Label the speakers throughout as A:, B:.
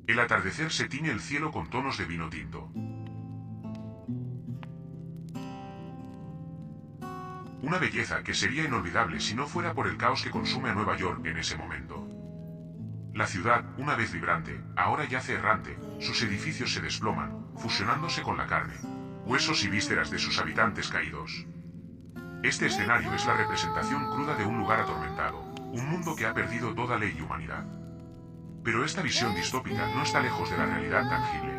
A: El atardecer se tiñe el cielo con tonos de vino tinto. Una belleza que sería inolvidable si no fuera por el caos que consume a Nueva York en ese momento. La ciudad, una vez vibrante, ahora yace errante, sus edificios se desploman, fusionándose con la carne, huesos y vísceras de sus habitantes caídos. Este escenario es la representación cruda de un lugar atormentado, un mundo que ha perdido toda ley y humanidad. Pero esta visión distópica no está lejos de la realidad tangible.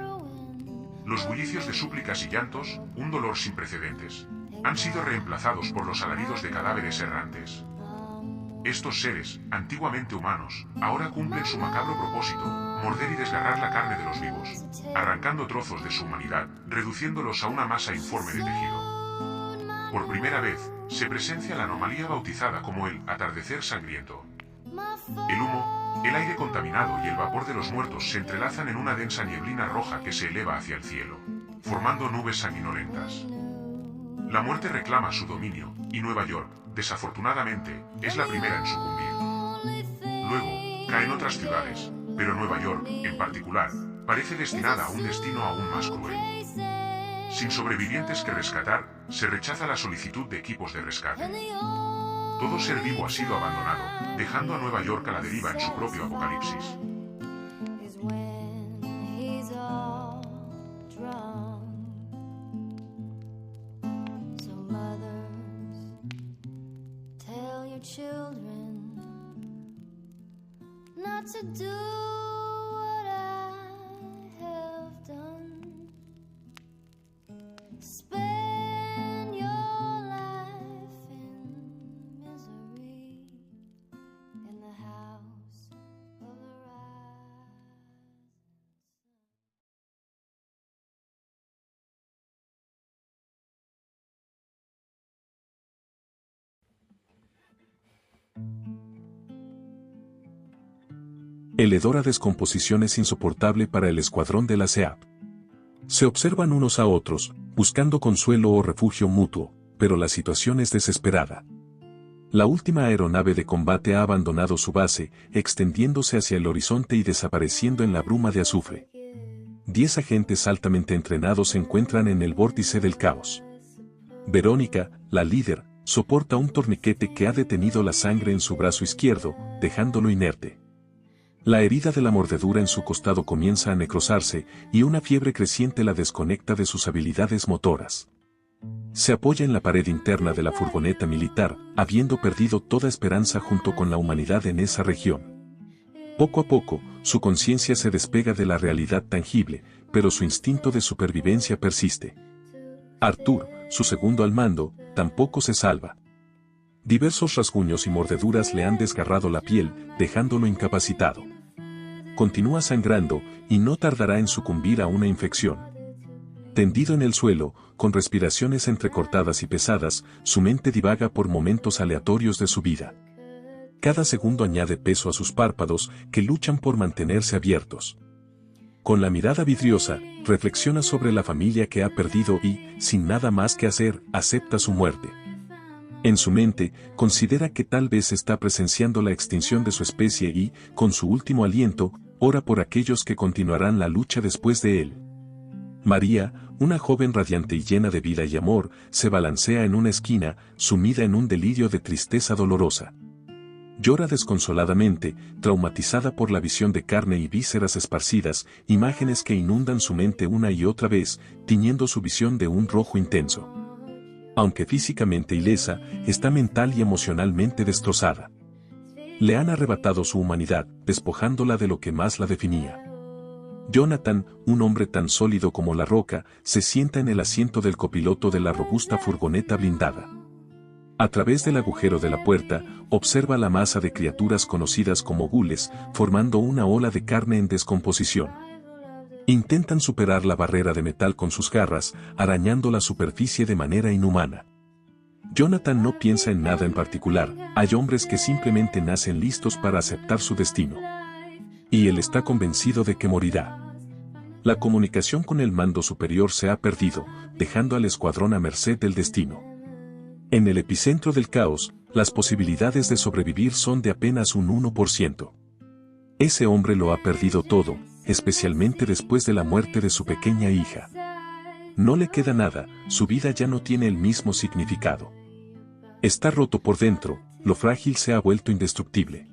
A: Los bullicios de súplicas y llantos, un dolor sin precedentes, han sido reemplazados por los alaridos de cadáveres errantes. Estos seres, antiguamente humanos, ahora cumplen su macabro propósito, morder y desgarrar la carne de los vivos, arrancando trozos de su humanidad, reduciéndolos a una masa informe de tejido. Por primera vez, se presencia la anomalía bautizada como el atardecer sangriento. El humo, el aire contaminado y el vapor de los muertos se entrelazan en una densa nieblina roja que se eleva hacia el cielo, formando nubes sanguinolentas. La muerte reclama su dominio, y Nueva York, desafortunadamente, es la primera en sucumbir. Luego, caen otras ciudades, pero Nueva York, en particular, parece destinada a un destino aún más cruel. Sin sobrevivientes que rescatar, se rechaza la solicitud de equipos de rescate. Todo ser vivo ha sido abandonado, dejando a Nueva York a la deriva en su propio apocalipsis.
B: Children not to do what I have done. Spend your life in misery in the house of the rising.
C: El hedor a descomposición es insoportable para el escuadrón de la SEAP. Se observan unos a otros, buscando consuelo o refugio mutuo, pero la situación es desesperada. La última aeronave de combate ha abandonado su base, extendiéndose hacia el horizonte y desapareciendo en la bruma de azufre. 10 agentes altamente entrenados se encuentran en el vórtice del caos. Verónica, la líder, soporta un torniquete que ha detenido la sangre en su brazo izquierdo, dejándolo inerte. La herida de la mordedura en su costado comienza a necrosarse, y una fiebre creciente la desconecta de sus habilidades motoras. Se apoya en la pared interna de la furgoneta militar, habiendo perdido toda esperanza junto con la humanidad en esa región. Poco a poco, su conciencia se despega de la realidad tangible, pero su instinto de supervivencia persiste. Arthur, su segundo al mando, tampoco se salva. Diversos rasguños y mordeduras le han desgarrado la piel, dejándolo incapacitado. Continúa sangrando, y no tardará en sucumbir a una infección. Tendido en el suelo, con respiraciones entrecortadas y pesadas, su mente divaga por momentos aleatorios de su vida. Cada segundo añade peso a sus párpados, que luchan por mantenerse abiertos. Con la mirada vidriosa, reflexiona sobre la familia que ha perdido y, sin nada más que hacer, acepta su muerte. En su mente, considera que tal vez está presenciando la extinción de su especie y, con su último aliento, ora por aquellos que continuarán la lucha después de él. María, una joven radiante y llena de vida y amor, se balancea en una esquina, sumida en un delirio de tristeza dolorosa. Llora desconsoladamente, traumatizada por la visión de carne y vísceras esparcidas, imágenes que inundan su mente una y otra vez, tiñendo su visión de un rojo intenso. Aunque físicamente ilesa, está mental y emocionalmente destrozada. Le han arrebatado su humanidad, despojándola de lo que más la definía. Jonathan, un hombre tan sólido como la roca, se sienta en el asiento del copiloto de la robusta furgoneta blindada. A través del agujero de la puerta, observa la masa de criaturas conocidas como gules, formando una ola de carne en descomposición. Intentan superar la barrera de metal con sus garras, arañando la superficie de manera inhumana. Jonathan no piensa en nada en particular, hay hombres que simplemente nacen listos para aceptar su destino. Y él está convencido de que morirá. La comunicación con el mando superior se ha perdido, dejando al escuadrón a merced del destino. En el epicentro del caos, las posibilidades de sobrevivir son de apenas un 1%. Ese hombre lo ha perdido todo, especialmente después de la muerte de su pequeña hija. No le queda nada, su vida ya no tiene el mismo significado. Está roto por dentro, lo frágil se ha vuelto indestructible.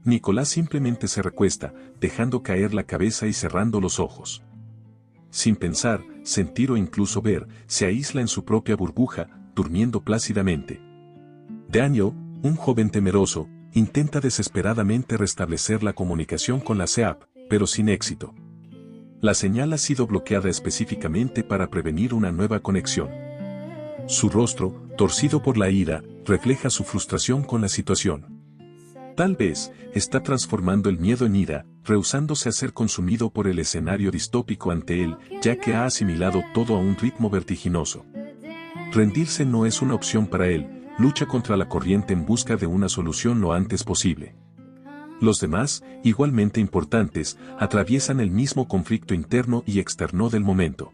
C: Nicolás simplemente se recuesta, dejando caer la cabeza y cerrando los ojos. Sin pensar, sentir o incluso ver, se aísla en su propia burbuja, durmiendo plácidamente. Daniel, un joven temeroso, intenta desesperadamente restablecer la comunicación con la SEAP, pero sin éxito. La señal ha sido bloqueada específicamente para prevenir una nueva conexión. Su rostro, torcido por la ira, refleja su frustración con la situación. Tal vez, está transformando el miedo en ira, rehusándose a ser consumido por el escenario distópico ante él, ya que ha asimilado todo a un ritmo vertiginoso. Rendirse no es una opción para él, lucha contra la corriente en busca de una solución lo antes posible. Los demás, igualmente importantes, atraviesan el mismo conflicto interno y externo del momento.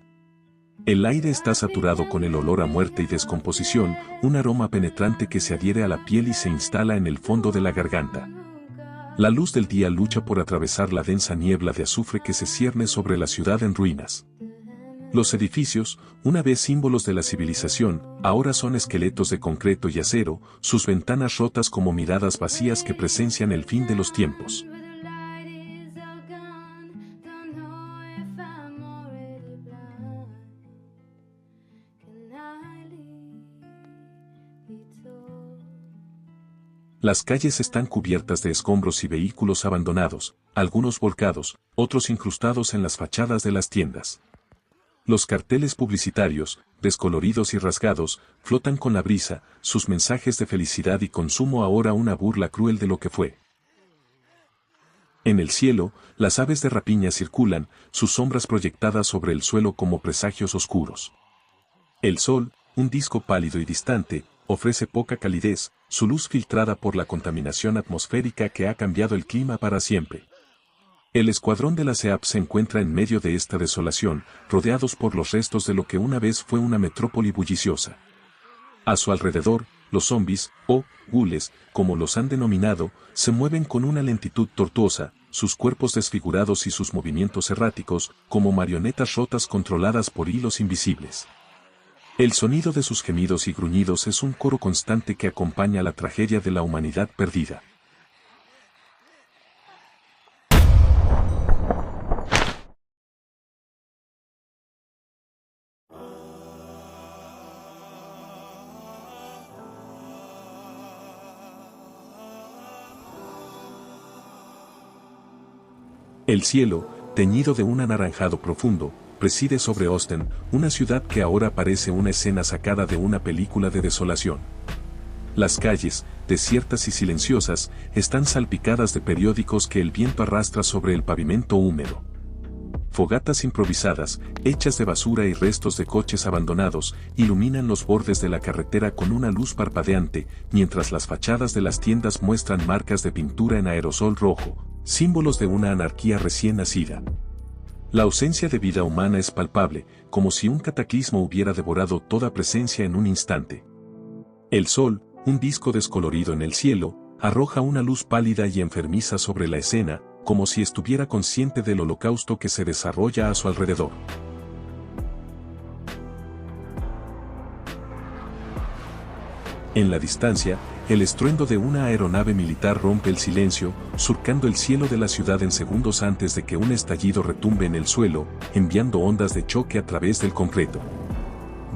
C: El aire está saturado con el olor a muerte y descomposición, un aroma penetrante que se adhiere a la piel y se instala en el fondo de la garganta. La luz del día lucha por atravesar la densa niebla de azufre que se cierne sobre la ciudad en ruinas. Los edificios, una vez símbolos de la civilización, ahora son esqueletos de concreto y acero, sus ventanas rotas como miradas vacías que presencian el fin de los tiempos. Las calles están cubiertas de escombros y vehículos abandonados, algunos volcados, otros incrustados en las fachadas de las tiendas. Los carteles publicitarios, descoloridos y rasgados, flotan con la brisa, sus mensajes de felicidad y consumo ahora una burla cruel de lo que fue. En el cielo, las aves de rapiña circulan, sus sombras proyectadas sobre el suelo como presagios oscuros. El sol, un disco pálido y distante, ofrece poca calidez, su luz filtrada por la contaminación atmosférica que ha cambiado el clima para siempre. El escuadrón de la SEAP se encuentra en medio de esta desolación, rodeados por los restos de lo que una vez fue una metrópoli bulliciosa. A su alrededor, los zombies, o gules, como los han denominado, se mueven con una lentitud tortuosa, sus cuerpos desfigurados y sus movimientos erráticos, como marionetas rotas controladas por hilos invisibles. El sonido de sus gemidos y gruñidos es un coro constante que acompaña la tragedia de la humanidad perdida. El cielo, teñido de un anaranjado profundo, preside sobre Austin, una ciudad que ahora parece una escena sacada de una película de desolación. Las calles, desiertas y silenciosas, están salpicadas de periódicos que el viento arrastra sobre el pavimento húmedo. Fogatas improvisadas, hechas de basura y restos de coches abandonados, iluminan los bordes de la carretera con una luz parpadeante, mientras las fachadas de las tiendas muestran marcas de pintura en aerosol rojo, símbolos de una anarquía recién nacida. La ausencia de vida humana es palpable, como si un cataclismo hubiera devorado toda presencia en un instante. El sol, un disco descolorido en el cielo, arroja una luz pálida y enfermiza sobre la escena, como si estuviera consciente del holocausto que se desarrolla a su alrededor. En la distancia, el estruendo de una aeronave militar rompe el silencio, surcando el cielo de la ciudad en segundos antes de que un estallido retumbe en el suelo, enviando ondas de choque a través del concreto.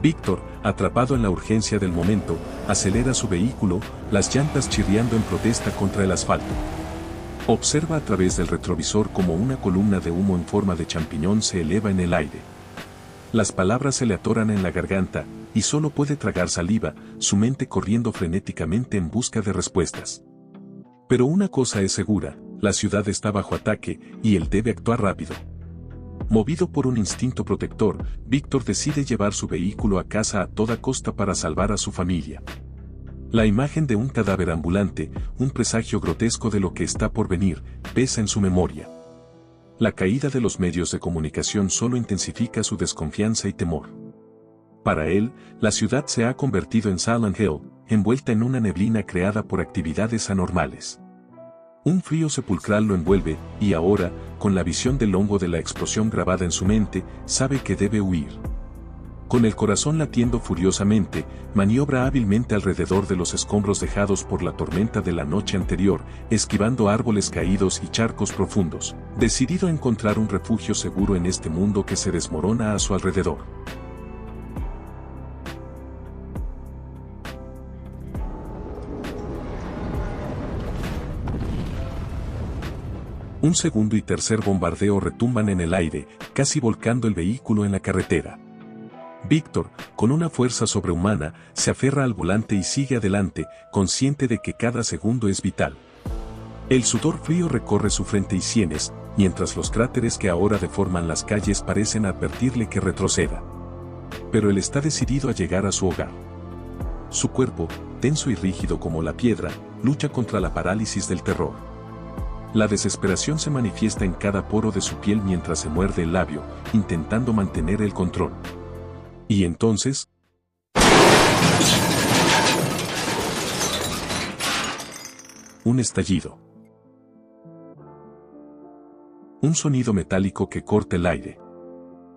C: Víctor, atrapado en la urgencia del momento, acelera su vehículo, las llantas chirriando en protesta contra el asfalto. Observa a través del retrovisor como una columna de humo en forma de champiñón se eleva en el aire. Las palabras se le atoran en la garganta, y solo puede tragar saliva, su mente corriendo frenéticamente en busca de respuestas. Pero una cosa es segura, la ciudad está bajo ataque, y él debe actuar rápido. Movido por un instinto protector, Víctor decide llevar su vehículo a casa a toda costa para salvar a su familia. La imagen de un cadáver ambulante, un presagio grotesco de lo que está por venir, pesa en su memoria. La caída de los medios de comunicación solo intensifica su desconfianza y temor. Para él, la ciudad se ha convertido en Silent Hill, envuelta en una neblina creada por actividades anormales. Un frío sepulcral lo envuelve, y ahora, con la visión del hongo de la explosión grabada en su mente, sabe que debe huir. Con el corazón latiendo furiosamente, maniobra hábilmente alrededor de los escombros dejados por la tormenta de la noche anterior, esquivando árboles caídos y charcos profundos, decidido a encontrar un refugio seguro en este mundo que se desmorona a su alrededor. Un segundo y tercer bombardeo retumban en el aire, casi volcando el vehículo en la carretera. Víctor, con una fuerza sobrehumana, se aferra al volante y sigue adelante, consciente de que cada segundo es vital. El sudor frío recorre su frente y sienes, mientras los cráteres que ahora deforman las calles parecen advertirle que retroceda. Pero él está decidido a llegar a su hogar. Su cuerpo, tenso y rígido como la piedra, lucha contra la parálisis del terror. La desesperación se manifiesta en cada poro de su piel mientras se muerde el labio, intentando mantener el control. Y entonces... un estallido. Un sonido metálico que corta el aire.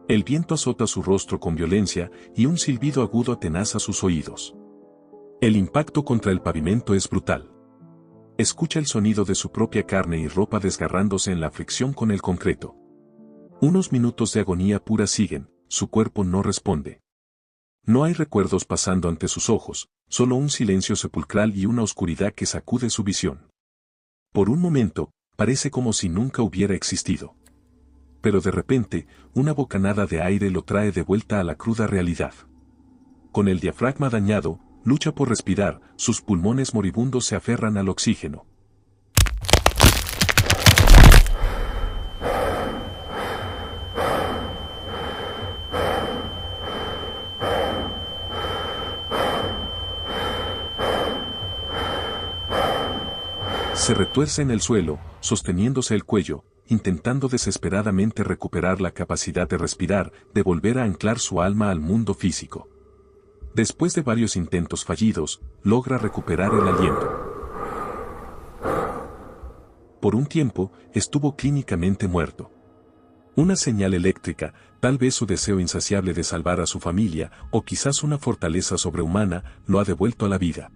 C: El viento azota su rostro con violencia y un silbido agudo atenaza sus oídos. El impacto contra el pavimento es brutal. Escucha el sonido de su propia carne y ropa desgarrándose en la fricción con el concreto. Unos minutos de agonía pura siguen, su cuerpo no responde. No hay recuerdos pasando ante sus ojos, solo un silencio sepulcral y una oscuridad que sacude su visión. Por un momento, parece como si nunca hubiera existido. Pero de repente, una bocanada de aire lo trae de vuelta a la cruda realidad. Con el diafragma dañado, lucha por respirar, sus pulmones moribundos se aferran al oxígeno. Se retuerce en el suelo, sosteniéndose el cuello, intentando desesperadamente recuperar la capacidad de respirar, de volver a anclar su alma al mundo físico. Después de varios intentos fallidos, logra recuperar el aliento. Por un tiempo, estuvo clínicamente muerto. Una señal eléctrica, tal vez su deseo insaciable de salvar a su familia, o quizás una fortaleza sobrehumana, lo ha devuelto a la vida.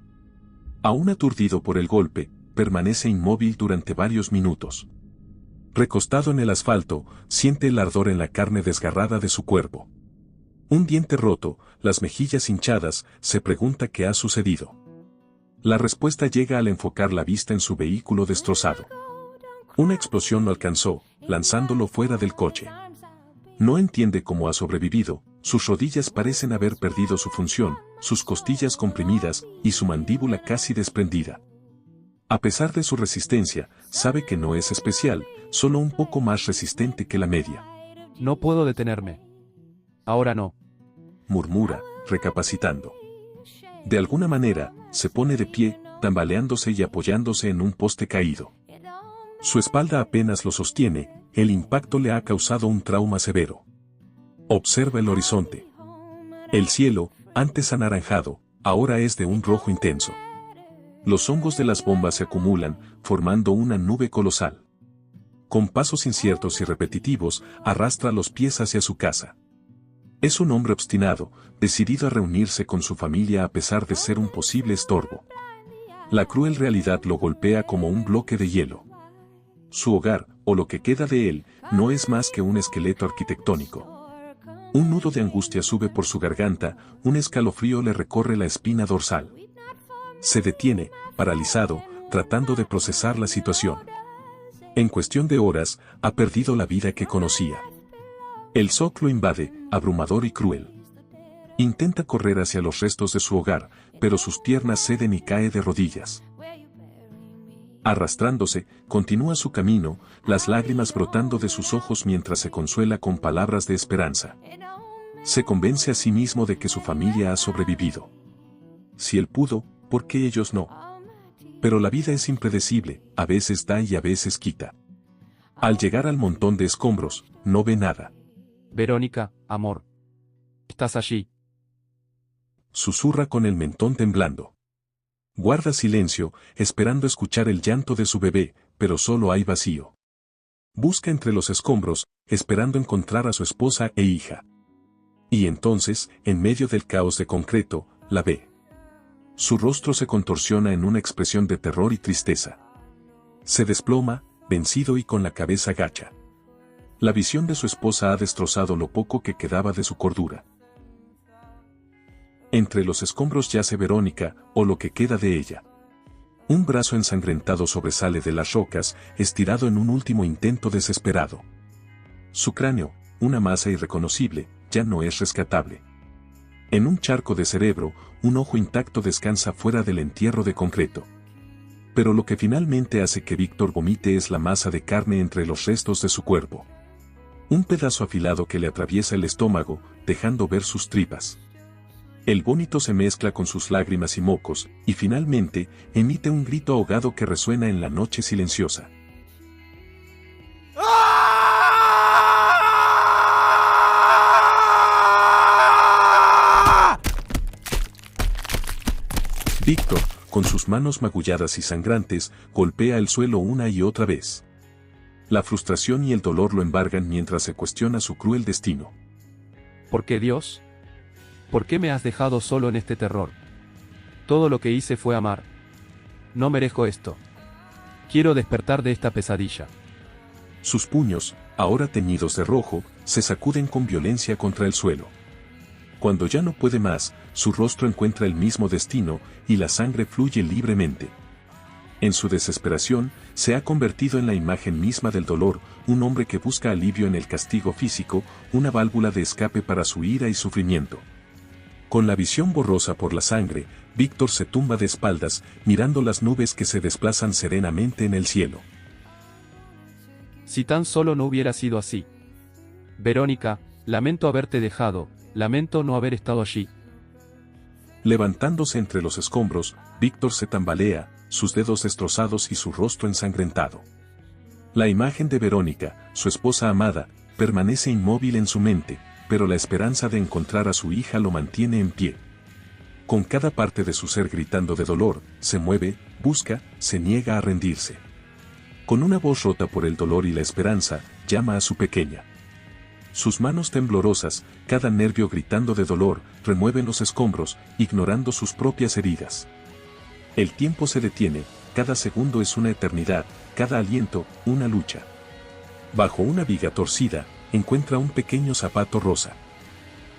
C: Aún aturdido por el golpe, permanece inmóvil durante varios minutos. Recostado en el asfalto, siente el ardor en la carne desgarrada de su cuerpo. Un diente roto, las mejillas hinchadas, se pregunta qué ha sucedido. La respuesta llega al enfocar la vista en su vehículo destrozado. Una explosión lo alcanzó, lanzándolo fuera del coche. No entiende cómo ha sobrevivido, sus rodillas parecen haber perdido su función, sus costillas comprimidas y su mandíbula casi desprendida. A pesar de su resistencia, sabe que no es especial, solo un poco más resistente que la media.
D: No puedo detenerme. Ahora no.
C: Murmura, recapacitando. De alguna manera, se pone de pie, tambaleándose y apoyándose en un poste caído. Su espalda apenas lo sostiene, el impacto le ha causado un trauma severo. Observa el horizonte. El cielo, antes anaranjado, ahora es de un rojo intenso. Los hongos de las bombas se acumulan, formando una nube colosal. Con pasos inciertos y repetitivos, arrastra los pies hacia su casa. Es un hombre obstinado, decidido a reunirse con su familia a pesar de ser un posible estorbo. La cruel realidad lo golpea como un bloque de hielo. Su hogar, o lo que queda de él, no es más que un esqueleto arquitectónico. Un nudo de angustia sube por su garganta, un escalofrío le recorre la espina dorsal. Se detiene, paralizado, tratando de procesar la situación. En cuestión de horas, ha perdido la vida que conocía. El shock lo invade, abrumador y cruel. Intenta correr hacia los restos de su hogar, pero sus piernas ceden y cae de rodillas. Arrastrándose, continúa su camino, las lágrimas brotando de sus ojos mientras se consuela con palabras de esperanza. Se convence a sí mismo de que su familia ha sobrevivido. Si él pudo, ¿por qué ellos no? Pero la vida es impredecible, a veces da y a veces quita. Al llegar al montón de escombros, no ve nada.
D: Verónica, amor. ¿Estás allí?
C: Susurra con el mentón temblando. Guarda silencio, esperando escuchar el llanto de su bebé, pero solo hay vacío. Busca entre los escombros, esperando encontrar a su esposa e hija. Y entonces, en medio del caos de concreto, la ve. Su rostro se contorsiona en una expresión de terror y tristeza. Se desploma, vencido y con la cabeza gacha. La visión de su esposa ha destrozado lo poco que quedaba de su cordura. Entre los escombros yace Verónica, o lo que queda de ella. Un brazo ensangrentado sobresale de las rocas, estirado en un último intento desesperado. Su cráneo, una masa irreconocible, ya no es rescatable. En un charco de cerebro, un ojo intacto descansa fuera del entierro de concreto. Pero lo que finalmente hace que Víctor vomite es la masa de carne entre los restos de su cuerpo. Un pedazo afilado que le atraviesa el estómago, dejando ver sus tripas. El vómito se mezcla con sus lágrimas y mocos, y finalmente, emite un grito ahogado que resuena en la noche silenciosa. Víctor, con sus manos magulladas y sangrantes, golpea el suelo una y otra vez. La frustración y el dolor lo embargan mientras se cuestiona su cruel destino.
D: ¿Por qué Dios? ¿Por qué me has dejado solo en este terror? Todo lo que hice fue amar. No merezco esto. Quiero despertar de esta pesadilla.
C: Sus puños, ahora teñidos de rojo, se sacuden con violencia contra el suelo. Cuando ya no puede más, su rostro encuentra el mismo destino, y la sangre fluye libremente. En su desesperación, se ha convertido en la imagen misma del dolor, un hombre que busca alivio en el castigo físico, una válvula de escape para su ira y sufrimiento. Con la visión borrosa por la sangre, Víctor se tumba de espaldas, mirando las nubes que se desplazan serenamente en el cielo.
D: Si tan solo no hubiera sido así. Verónica, lamento haberte dejado, lamento no haber estado allí.
C: Levantándose entre los escombros, Víctor se tambalea, sus dedos destrozados y su rostro ensangrentado. La imagen de Verónica, su esposa amada, permanece inmóvil en su mente, pero la esperanza de encontrar a su hija lo mantiene en pie. Con cada parte de su ser gritando de dolor, se mueve, busca, se niega a rendirse. Con una voz rota por el dolor y la esperanza, llama a su pequeña. Sus manos temblorosas, cada nervio gritando de dolor, remueven los escombros, ignorando sus propias heridas. El tiempo se detiene, cada segundo es una eternidad, cada aliento, una lucha. Bajo una viga torcida, encuentra un pequeño zapato rosa.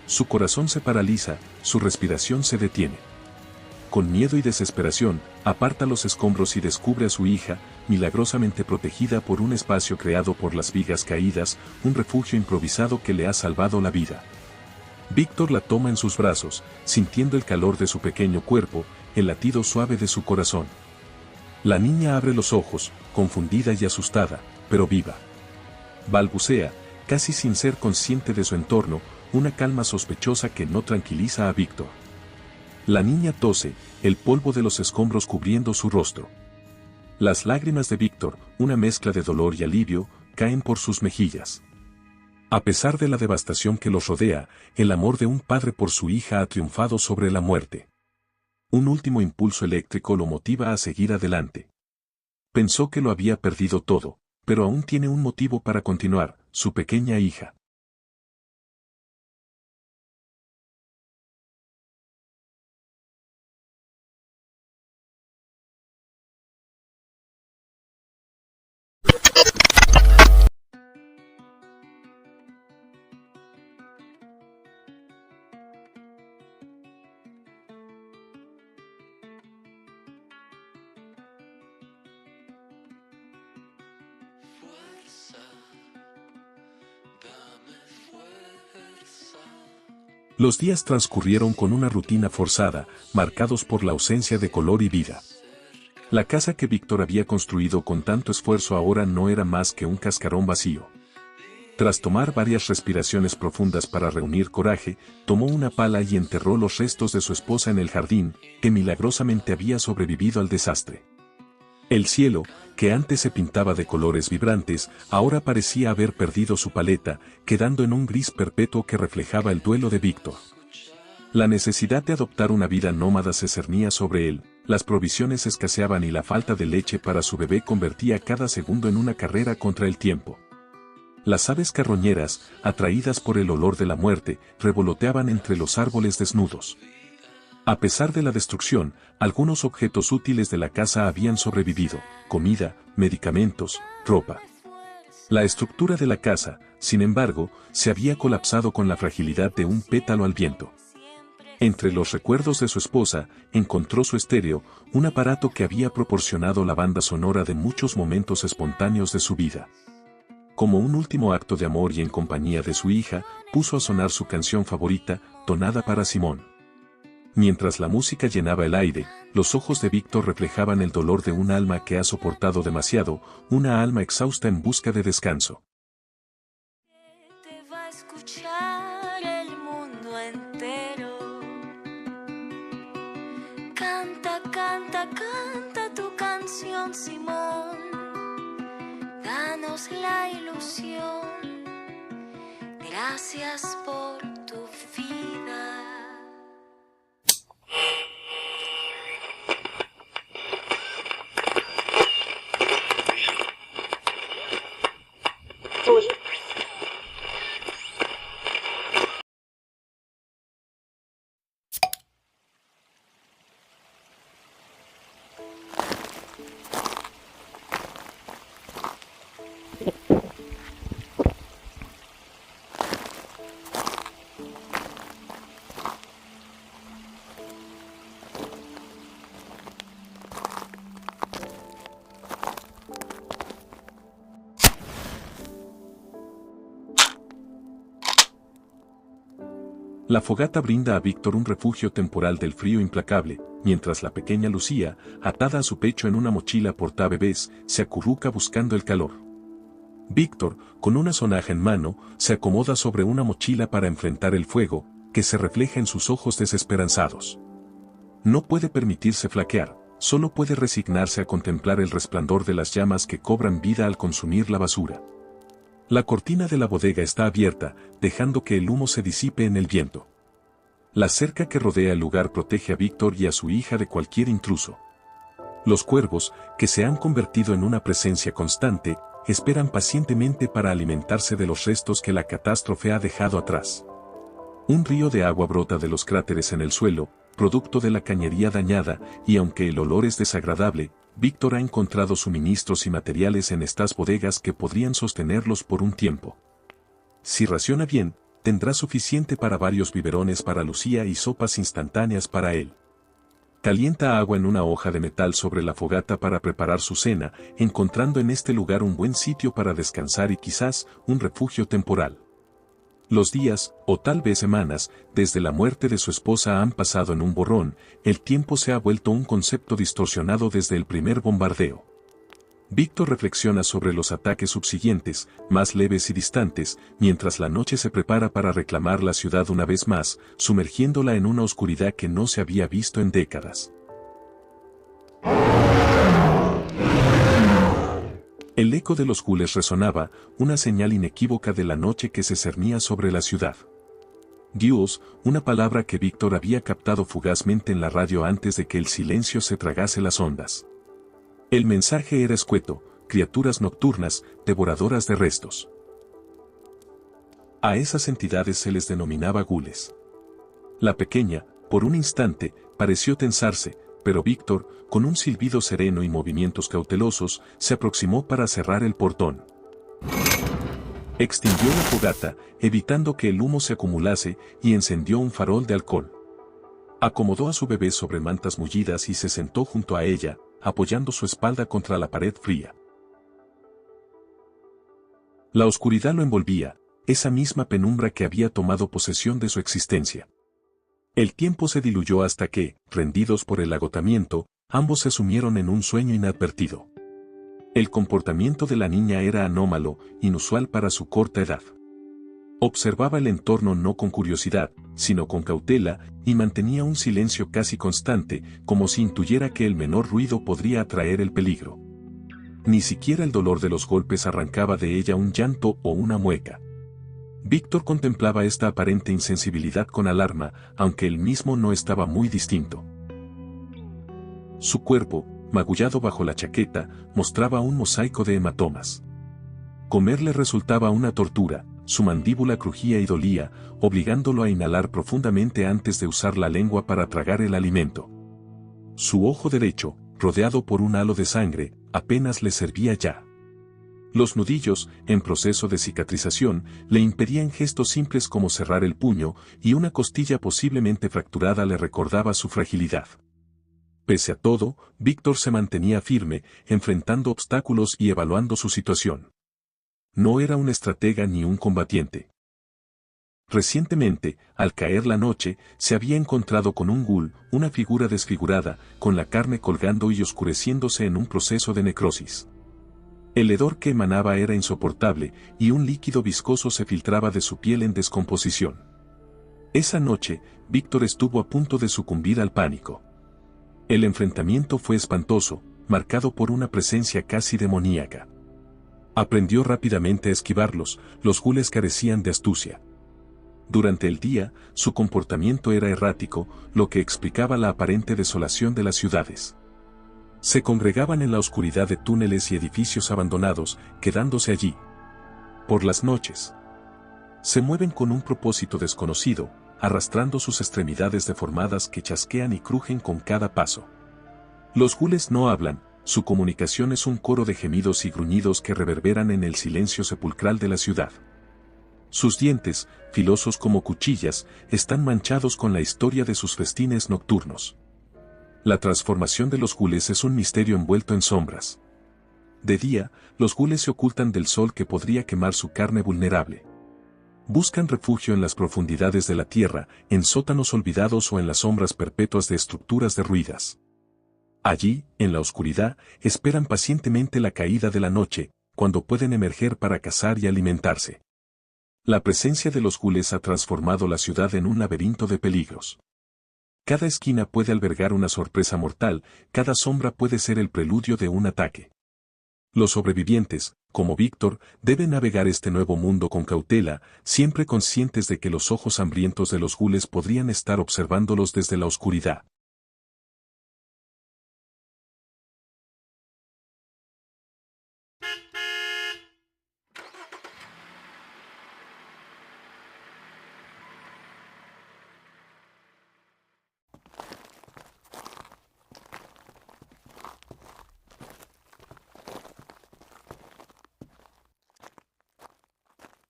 C: Su corazón se paraliza, su respiración se detiene. Con miedo y desesperación, aparta los escombros y descubre a su hija, milagrosamente protegida por un espacio creado por las vigas caídas, un refugio improvisado que le ha salvado la vida. Víctor la toma en sus brazos, sintiendo el calor de su pequeño cuerpo, el latido suave de su corazón. La niña abre los ojos, confundida y asustada, pero viva. Balbucea, casi sin ser consciente de su entorno, una calma sospechosa que no tranquiliza a Víctor. La niña tose, el polvo de los escombros cubriendo su rostro. Las lágrimas de Víctor, una mezcla de dolor y alivio, caen por sus mejillas. A pesar de la devastación que los rodea, el amor de un padre por su hija ha triunfado sobre la muerte. Un último impulso eléctrico lo motiva a seguir adelante. Pensó que lo había perdido todo, pero aún tiene un motivo para continuar, su pequeña hija. Los días transcurrieron con una rutina forzada, marcados por la ausencia de color y vida. La casa que Víctor había construido con tanto esfuerzo ahora no era más que un cascarón vacío. Tras tomar varias respiraciones profundas para reunir coraje, tomó una pala y enterró los restos de su esposa en el jardín, que milagrosamente había sobrevivido al desastre. El cielo, que antes se pintaba de colores vibrantes, ahora parecía haber perdido su paleta, quedando en un gris perpetuo que reflejaba el duelo de Víctor. La necesidad de adoptar una vida nómada se cernía sobre él, las provisiones escaseaban y la falta de leche para su bebé convertía cada segundo en una carrera contra el tiempo. Las aves carroñeras, atraídas por el olor de la muerte, revoloteaban entre los árboles desnudos. A pesar de la destrucción, algunos objetos útiles de la casa habían sobrevivido: comida, medicamentos, ropa. La estructura de la casa, sin embargo, se había colapsado con la fragilidad de un pétalo al viento. Entre los recuerdos de su esposa, encontró su estéreo, un aparato que había proporcionado la banda sonora de muchos momentos espontáneos de su vida. Como un último acto de amor y en compañía de su hija, puso a sonar su canción favorita, tonada para Simón. Mientras la música llenaba el aire, los ojos de Víctor reflejaban el dolor de un alma que ha soportado demasiado, una alma exhausta en busca de descanso.
B: Te va a escuchar el mundo entero. Canta, canta, canta tu canción, Simón. Danos la ilusión. Gracias por tu vida.
C: La fogata brinda a Víctor un refugio temporal del frío implacable, mientras la pequeña Lucía, atada a su pecho en una mochila portabebés, se acurruca buscando el calor. Víctor, con una sonaja en mano, se acomoda sobre una mochila para enfrentar el fuego, que se refleja en sus ojos desesperanzados. No puede permitirse flaquear, solo puede resignarse a contemplar el resplandor de las llamas que cobran vida al consumir la basura. La cortina de la bodega está abierta, dejando que el humo se disipe en el viento. La cerca que rodea el lugar protege a Víctor y a su hija de cualquier intruso. Los cuervos, que se han convertido en una presencia constante, esperan pacientemente para alimentarse de los restos que la catástrofe ha dejado atrás. Un río de agua brota de los cráteres en el suelo, producto de la cañería dañada, y aunque el olor es desagradable, Víctor ha encontrado suministros y materiales en estas bodegas que podrían sostenerlos por un tiempo. Si raciona bien, tendrá suficiente para varios biberones para Lucía y sopas instantáneas para él. Calienta agua en una hoja de metal sobre la fogata para preparar su cena, encontrando en este lugar un buen sitio para descansar y quizás un refugio temporal. Los días, o tal vez semanas, desde la muerte de su esposa han pasado en un borrón, el tiempo se ha vuelto un concepto distorsionado desde el primer bombardeo. Víctor reflexiona sobre los ataques subsiguientes, más leves y distantes, mientras la noche se prepara para reclamar la ciudad una vez más, sumergiéndola en una oscuridad que no se había visto en décadas. El eco de los gules resonaba, una señal inequívoca de la noche que se cernía sobre la ciudad. Dios, una palabra que Víctor había captado fugazmente en la radio antes de que el silencio se tragase las ondas. El mensaje era escueto: criaturas nocturnas, devoradoras de restos. A esas entidades se les denominaba gules. La pequeña, por un instante, pareció tensarse, pero Víctor, con un silbido sereno y movimientos cautelosos, se aproximó para cerrar el portón. Extinguió la fogata, evitando que el humo se acumulase, y encendió un farol de alcohol. Acomodó a su bebé sobre mantas mullidas y se sentó junto a ella, apoyando su espalda contra la pared fría. La oscuridad lo envolvía, esa misma penumbra que había tomado posesión de su existencia. El tiempo se diluyó hasta que, rendidos por el agotamiento, ambos se sumieron en un sueño inadvertido. El comportamiento de la niña era anómalo, inusual para su corta edad. Observaba el entorno no con curiosidad, sino con cautela, y mantenía un silencio casi constante, como si intuyera que el menor ruido podría atraer el peligro. Ni siquiera el dolor de los golpes arrancaba de ella un llanto o una mueca. Víctor contemplaba esta aparente insensibilidad con alarma, aunque él mismo no estaba muy distinto. Su cuerpo, magullado bajo la chaqueta, mostraba un mosaico de hematomas. Comer le resultaba una tortura, su mandíbula crujía y dolía, obligándolo a inhalar profundamente antes de usar la lengua para tragar el alimento. Su ojo derecho, rodeado por un halo de sangre, apenas le servía ya. Los nudillos, en proceso de cicatrización, le impedían gestos simples como cerrar el puño, y una costilla posiblemente fracturada le recordaba su fragilidad. Pese a todo, Víctor se mantenía firme, enfrentando obstáculos y evaluando su situación. No era un estratega ni un combatiente. Recientemente, al caer la noche, se había encontrado con un ghoul, una figura desfigurada, con la carne colgando y oscureciéndose en un proceso de necrosis. El hedor que emanaba era insoportable, y un líquido viscoso se filtraba de su piel en descomposición. Esa noche, Víctor estuvo a punto de sucumbir al pánico. El enfrentamiento fue espantoso, marcado por una presencia casi demoníaca. Aprendió rápidamente a esquivarlos, los ghouls carecían de astucia. Durante el día, su comportamiento era errático, lo que explicaba la aparente desolación de las ciudades. Se congregaban en la oscuridad de túneles y edificios abandonados, quedándose allí. Por las noches. Se mueven con un propósito desconocido, arrastrando sus extremidades deformadas que chasquean y crujen con cada paso. Los ghouls no hablan, su comunicación es un coro de gemidos y gruñidos que reverberan en el silencio sepulcral de la ciudad. Sus dientes, filosos como cuchillas, están manchados con la historia de sus festines nocturnos. La transformación de los ghouls es un misterio envuelto en sombras. De día, los ghouls se ocultan del sol que podría quemar su carne vulnerable. Buscan refugio en las profundidades de la tierra, en sótanos olvidados o en las sombras perpetuas de estructuras derruidas. Allí, en la oscuridad, esperan pacientemente la caída de la noche, cuando pueden emerger para cazar y alimentarse. La presencia de los ghouls ha transformado la ciudad en un laberinto de peligros. Cada esquina puede albergar una sorpresa mortal, cada sombra puede ser el preludio de un ataque. Los sobrevivientes, como Víctor, deben navegar este nuevo mundo con cautela, siempre conscientes de que los ojos hambrientos de los ghouls podrían estar observándolos desde la oscuridad.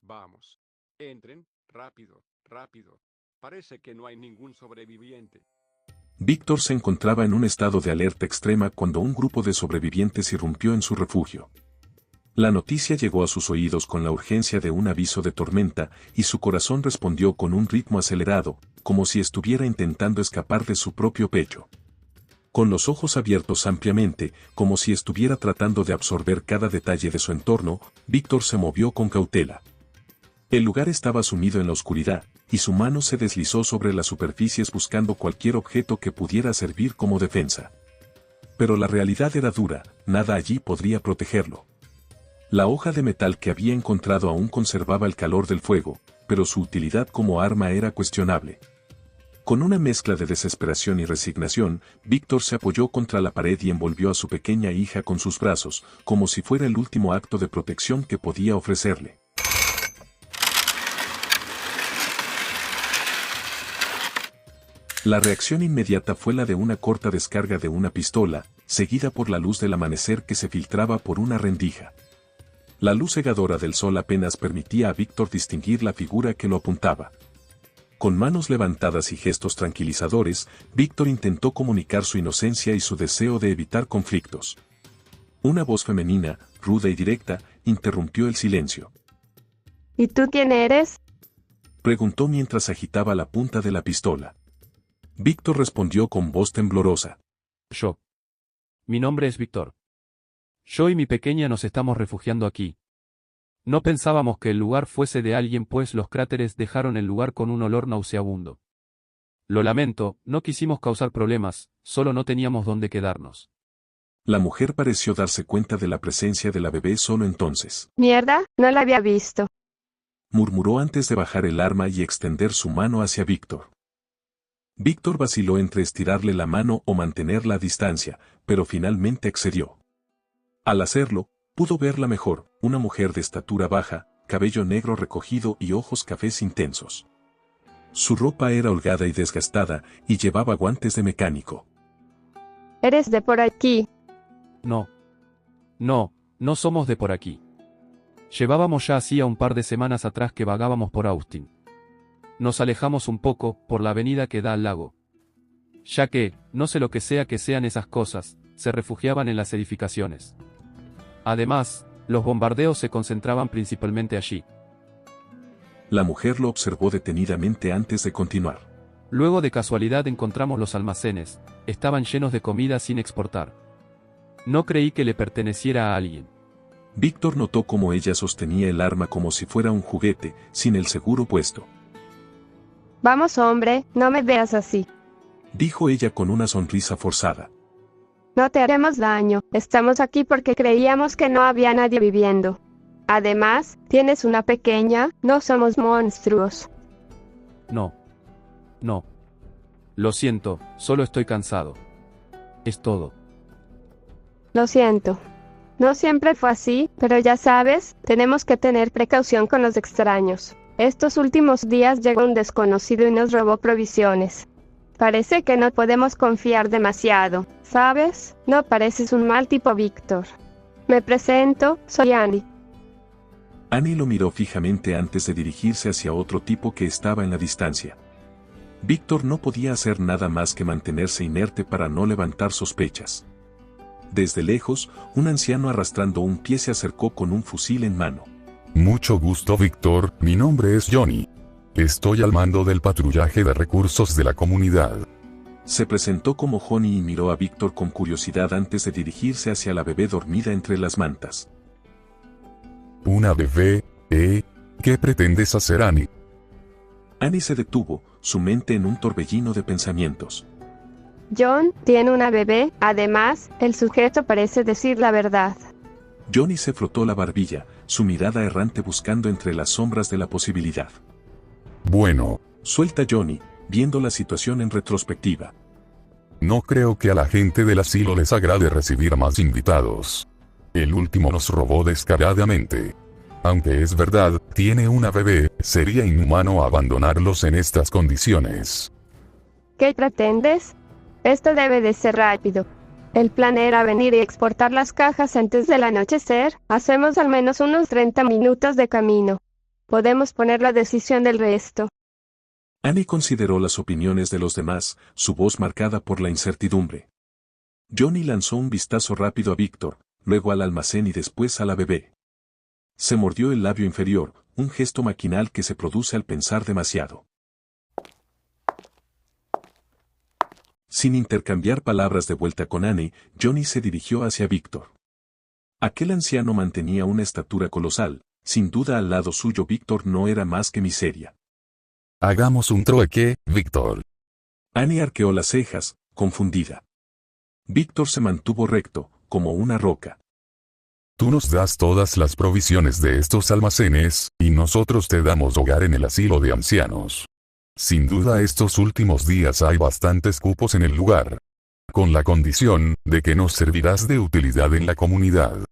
E: Vamos. Entren, rápido, rápido. Parece que no hay ningún sobreviviente.
C: Víctor se encontraba en un estado de alerta extrema cuando un grupo de sobrevivientes irrumpió en su refugio. La noticia llegó a sus oídos con la urgencia de un aviso de tormenta, y su corazón respondió con un ritmo acelerado, como si estuviera intentando escapar de su propio pecho. Con los ojos abiertos ampliamente, como si estuviera tratando de absorber cada detalle de su entorno, Víctor se movió con cautela. El lugar estaba sumido en la oscuridad, y su mano se deslizó sobre las superficies buscando cualquier objeto que pudiera servir como defensa. Pero la realidad era dura, nada allí podría protegerlo. La hoja de metal que había encontrado aún conservaba el calor del fuego, pero su utilidad como arma era cuestionable. Con una mezcla de desesperación y resignación, Víctor se apoyó contra la pared y envolvió a su pequeña hija con sus brazos, como si fuera el último acto de protección que podía ofrecerle. La reacción inmediata fue la de una corta descarga de una pistola, seguida por la luz del amanecer que se filtraba por una rendija. La luz cegadora del sol apenas permitía a Víctor distinguir la figura que lo apuntaba. Con manos levantadas y gestos tranquilizadores, Víctor intentó comunicar su inocencia y su deseo de evitar conflictos. Una voz femenina, ruda y directa, interrumpió el silencio.
F: ¿Y tú quién eres?
C: Preguntó mientras agitaba la punta de la pistola. Víctor respondió con voz temblorosa.
D: Yo. Mi nombre es Víctor. Yo y mi pequeña nos estamos refugiando aquí. No pensábamos que el lugar fuese de alguien, pues los cráteres dejaron el lugar con un olor nauseabundo. Lo lamento, no quisimos causar problemas, solo no teníamos dónde quedarnos.
C: La mujer pareció darse cuenta de la presencia de la bebé solo entonces.
F: Mierda, no la había visto.
C: Murmuró antes de bajar el arma y extender su mano hacia Víctor. Víctor vaciló entre estirarle la mano o mantenerla a distancia, pero finalmente accedió. Al hacerlo, pudo verla mejor, una mujer de estatura baja, cabello negro recogido y ojos cafés intensos. Su ropa era holgada y desgastada, y llevaba guantes de mecánico.
F: ¿Eres de por aquí?
D: No. No somos de por aquí. Llevábamos ya hacía un par de semanas atrás que vagábamos por Austin. Nos alejamos un poco, por la avenida que da al lago. Ya que, no sé lo que sean esas cosas, se refugiaban en las edificaciones. Además, los bombardeos se concentraban principalmente allí.
C: La mujer lo observó detenidamente antes de continuar.
D: Luego de casualidad encontramos los almacenes, estaban llenos de comida sin exportar. No creí que le perteneciera a alguien.
C: Víctor notó cómo ella sostenía el arma como si fuera un juguete, sin el seguro puesto.
F: Vamos, hombre, no me veas así.
C: Dijo ella con una sonrisa forzada.
F: No te haremos daño, estamos aquí porque creíamos que no había nadie viviendo. Además, tienes una pequeña, no somos monstruos.
D: No. Lo siento, solo estoy cansado. Es todo.
F: Lo siento. No siempre fue así, pero ya sabes, tenemos que tener precaución con los extraños. Estos últimos días llegó un desconocido y nos robó provisiones. Parece que no podemos confiar demasiado, ¿sabes? No pareces un mal tipo, Víctor. Me presento, soy Annie.
C: Annie lo miró fijamente antes de dirigirse hacia otro tipo que estaba en la distancia. Víctor no podía hacer nada más que mantenerse inerte para no levantar sospechas. Desde lejos, un anciano arrastrando un pie se acercó con un fusil en mano.
G: Mucho gusto, Víctor, mi nombre es Johnny. Estoy al mando del patrullaje de recursos de la comunidad.
C: Se presentó como Johnny y miró a Víctor con curiosidad antes de dirigirse hacia la bebé dormida entre las mantas.
G: ¿Una bebé? ¿Qué pretendes hacer, Annie?
C: Annie se detuvo, su mente en un torbellino de pensamientos.
F: John tiene una bebé, además, el sujeto parece decir la verdad.
C: Johnny se frotó la barbilla, su mirada errante buscando entre las sombras de la posibilidad.
G: Bueno.
C: Suelta Johnny, viendo la situación en retrospectiva.
G: No creo que a la gente del asilo les agrade recibir más invitados. El último nos robó descaradamente. Aunque es verdad, tiene una bebé, sería inhumano abandonarlos en estas condiciones.
F: ¿Qué pretendes? Esto debe de ser rápido. El plan era venir y exportar las cajas antes del anochecer. Hacemos al menos unos 30 minutos de camino. Podemos poner la decisión del resto.
C: Annie consideró las opiniones de los demás, su voz marcada por la incertidumbre. Johnny lanzó un vistazo rápido a Víctor, luego al almacén y después a la bebé. Se mordió el labio inferior, un gesto maquinal que se produce al pensar demasiado. Sin intercambiar palabras de vuelta con Annie, Johnny se dirigió hacia Víctor. Aquel anciano mantenía una estatura colosal, sin duda al lado suyo Víctor no era más que miseria.
G: Hagamos un trueque, Víctor.
C: Annie arqueó las cejas, confundida. Víctor se mantuvo recto, como una roca.
G: Tú nos das todas las provisiones de estos almacenes, y nosotros te damos hogar en el asilo de ancianos. Sin duda estos últimos días hay bastantes cupos en el lugar. Con la condición, de que nos servirás de utilidad en la comunidad.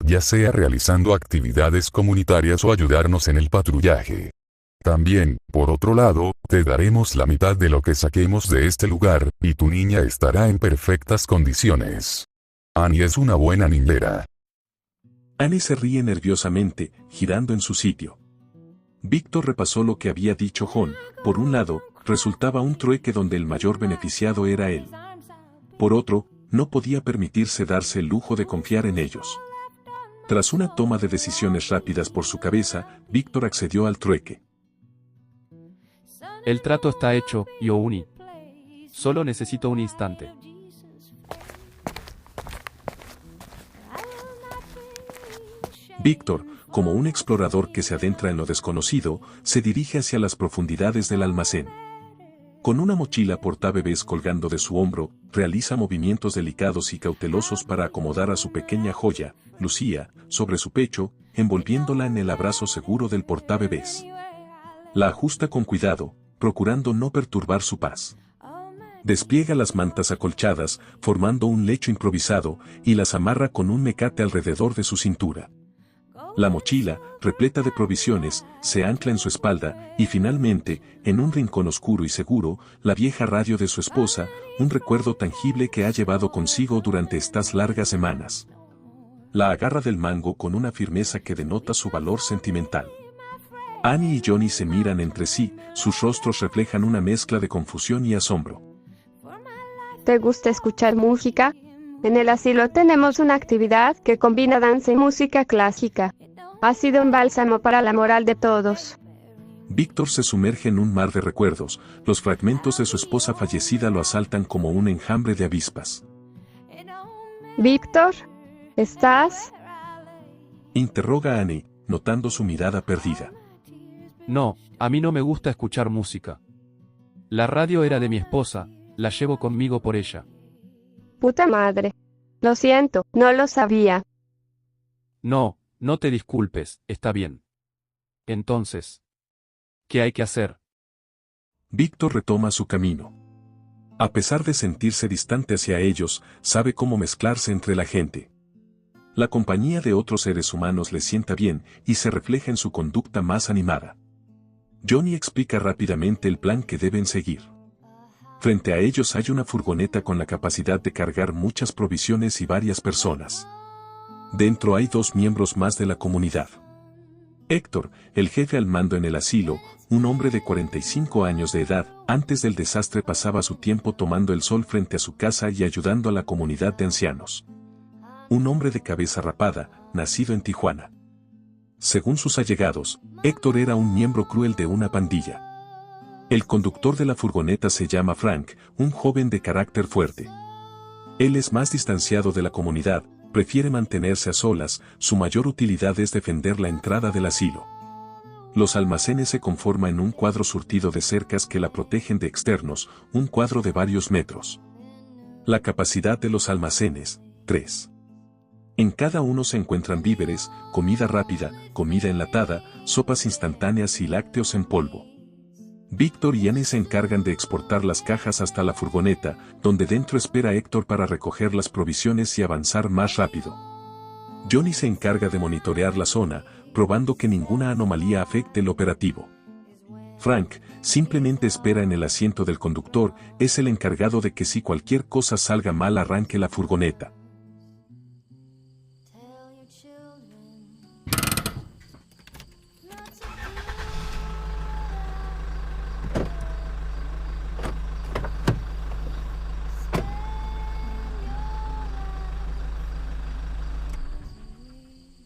G: Ya sea realizando actividades comunitarias o ayudarnos en el patrullaje. También, por otro lado, te daremos la mitad de lo que saquemos de este lugar, y tu niña estará en perfectas condiciones. Annie es una buena niñera.
C: Annie se ríe nerviosamente, girando en su sitio. Víctor repasó lo que había dicho John. Por un lado, resultaba un trueque donde el mayor beneficiado era él. Por otro, no podía permitirse darse el lujo de confiar en ellos. Tras una toma de decisiones rápidas por su cabeza, Víctor accedió al trueque.
D: El trato está hecho, Youni. Solo necesito un instante.
C: Víctor, como un explorador que se adentra en lo desconocido, se dirige hacia las profundidades del almacén. Con una mochila portabebés colgando de su hombro, realiza movimientos delicados y cautelosos para acomodar a su pequeña joya, Lucía, sobre su pecho, envolviéndola en el abrazo seguro del portabebés. La ajusta con cuidado, procurando no perturbar su paz. Despliega las mantas acolchadas, formando un lecho improvisado, y las amarra con un mecate alrededor de su cintura. La mochila, repleta de provisiones, se ancla en su espalda, y finalmente, en un rincón oscuro y seguro, la vieja radio de su esposa, un recuerdo tangible que ha llevado consigo durante estas largas semanas. La agarra del mango con una firmeza que denota su valor sentimental. Annie y Johnny se miran entre sí, sus rostros reflejan una mezcla de confusión y asombro.
F: ¿Te gusta escuchar música? En el asilo tenemos una actividad que combina danza y música clásica. Ha sido un bálsamo para la moral de todos.
C: Víctor se sumerge en un mar de recuerdos, los fragmentos de su esposa fallecida lo asaltan como un enjambre de avispas.
F: Víctor, ¿estás?
C: Interroga a Annie, notando su mirada perdida.
D: No, a mí no me gusta escuchar música. La radio era de mi esposa, la llevo conmigo por ella.
F: Puta madre. Lo siento, no lo sabía.
D: No, no te disculpes, está bien. Entonces, ¿qué hay que hacer?
C: Víctor retoma su camino. A pesar de sentirse distante hacia ellos, sabe cómo mezclarse entre la gente. La compañía de otros seres humanos le sienta bien y se refleja en su conducta más animada. Johnny explica rápidamente el plan que deben seguir. Frente a ellos hay una furgoneta con la capacidad de cargar muchas provisiones y varias personas. Dentro hay 2 miembros más de la comunidad. Héctor, el jefe al mando en el asilo, un hombre de 45 años de edad, antes del desastre pasaba su tiempo tomando el sol frente a su casa y ayudando a la comunidad de ancianos. Un hombre de cabeza rapada, nacido en Tijuana. Según sus allegados, Héctor era un miembro cruel de una pandilla. El conductor de la furgoneta se llama Frank, un joven de carácter fuerte. Él es más distanciado de la comunidad, prefiere mantenerse a solas, su mayor utilidad es defender la entrada del asilo. Los almacenes se conforman en un cuadro surtido de cercas que la protegen de externos, un cuadro de varios metros. La capacidad de los almacenes, 3. En cada uno se encuentran víveres, comida rápida, comida enlatada, sopas instantáneas y lácteos en polvo. Víctor y Annie se encargan de exportar las cajas hasta la furgoneta, donde dentro espera Héctor para recoger las provisiones y avanzar más rápido. Johnny se encarga de monitorear la zona, probando que ninguna anomalía afecte el operativo. Frank, simplemente espera en el asiento del conductor, es el encargado de que si cualquier cosa salga mal arranque la furgoneta.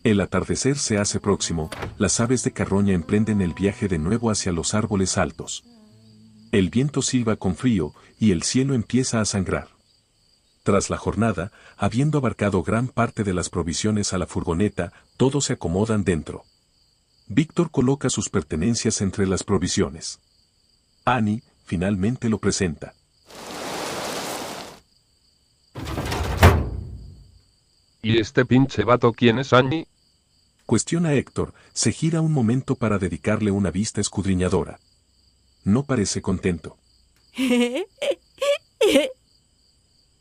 C: El atardecer se hace próximo, las aves de carroña emprenden el viaje de nuevo hacia los árboles altos. El viento silba con frío, y el cielo empieza a sangrar. Tras la jornada, habiendo abarcado gran parte de las provisiones a la furgoneta, todos se acomodan dentro. Víctor coloca sus pertenencias entre las provisiones. Annie, finalmente lo presenta.
E: ¿Y este pinche vato quién es, Annie?
C: Cuestiona Héctor, se gira un momento para dedicarle una vista escudriñadora. No parece contento.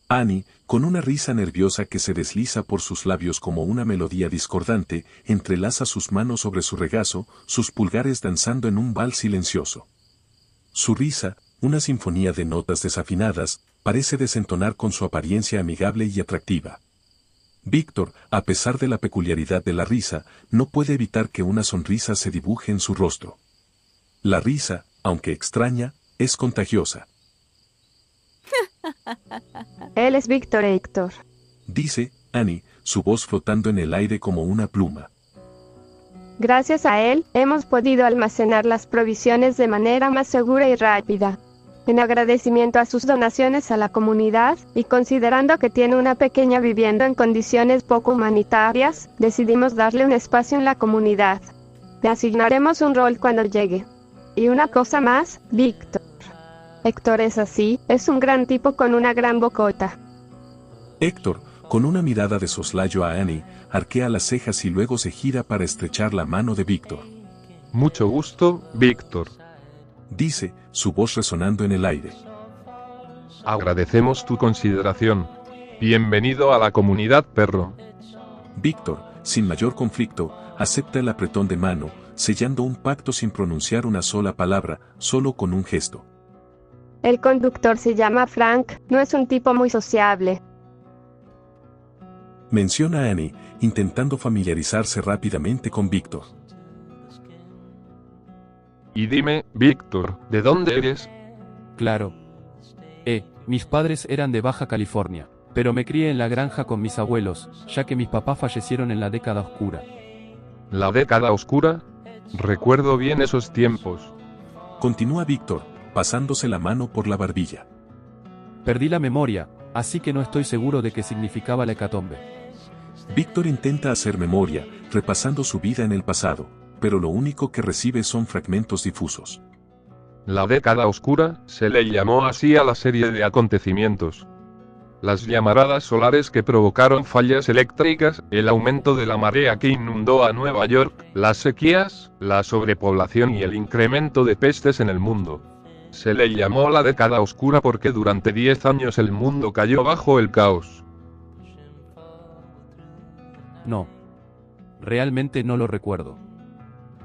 C: Annie, con una risa nerviosa que se desliza por sus labios como una melodía discordante, entrelaza sus manos sobre su regazo, sus pulgares danzando en un vals silencioso. Su risa, una sinfonía de notas desafinadas, parece desentonar con su apariencia amigable y atractiva. Víctor, a pesar de la peculiaridad de la risa, no puede evitar que una sonrisa se dibuje en su rostro. La risa, aunque extraña, es contagiosa.
F: Él es Víctor Héctor.
C: Dice Annie, su voz flotando en el aire como una pluma.
F: Gracias a él, hemos podido almacenar las provisiones de manera más segura y rápida. En agradecimiento a sus donaciones a la comunidad, y considerando que tiene una pequeña vivienda en condiciones poco humanitarias, decidimos darle un espacio en la comunidad. Le asignaremos un rol cuando llegue. Y una cosa más, Víctor. Héctor es así, es un gran tipo con una gran bocota.
C: Héctor, con una mirada de soslayo a Annie, arquea las cejas y luego se gira para estrechar la mano de Víctor.
E: Mucho gusto, Víctor.
C: Dice, su voz resonando en el aire.
E: Agradecemos tu consideración. Bienvenido a la comunidad, perro.
C: Víctor, sin mayor conflicto, acepta el apretón de mano, sellando un pacto sin pronunciar una sola palabra, solo con un gesto.
F: El conductor se llama Frank, no es un tipo muy sociable.
C: Menciona Annie, intentando familiarizarse rápidamente con Víctor.
E: Y dime, Víctor, ¿de dónde eres?
D: Claro. Mis padres eran de Baja California, pero me crié en la granja con mis abuelos, ya que mis papás fallecieron en la década oscura.
E: ¿La década oscura? Recuerdo bien esos tiempos.
C: Continúa Víctor, pasándose la mano por la barbilla.
D: Perdí la memoria, así que no estoy seguro de qué significaba la hecatombe.
C: Víctor intenta hacer memoria, repasando su vida en el pasado, pero lo único que recibe son fragmentos difusos.
E: La década oscura, se le llamó así a la serie de acontecimientos. Las llamaradas solares que provocaron fallas eléctricas, el aumento de la marea que inundó a Nueva York, las sequías, la sobrepoblación y el incremento de pestes en el mundo. Se le llamó la década oscura porque durante 10 años el mundo cayó bajo el caos.
D: No. Realmente no lo recuerdo.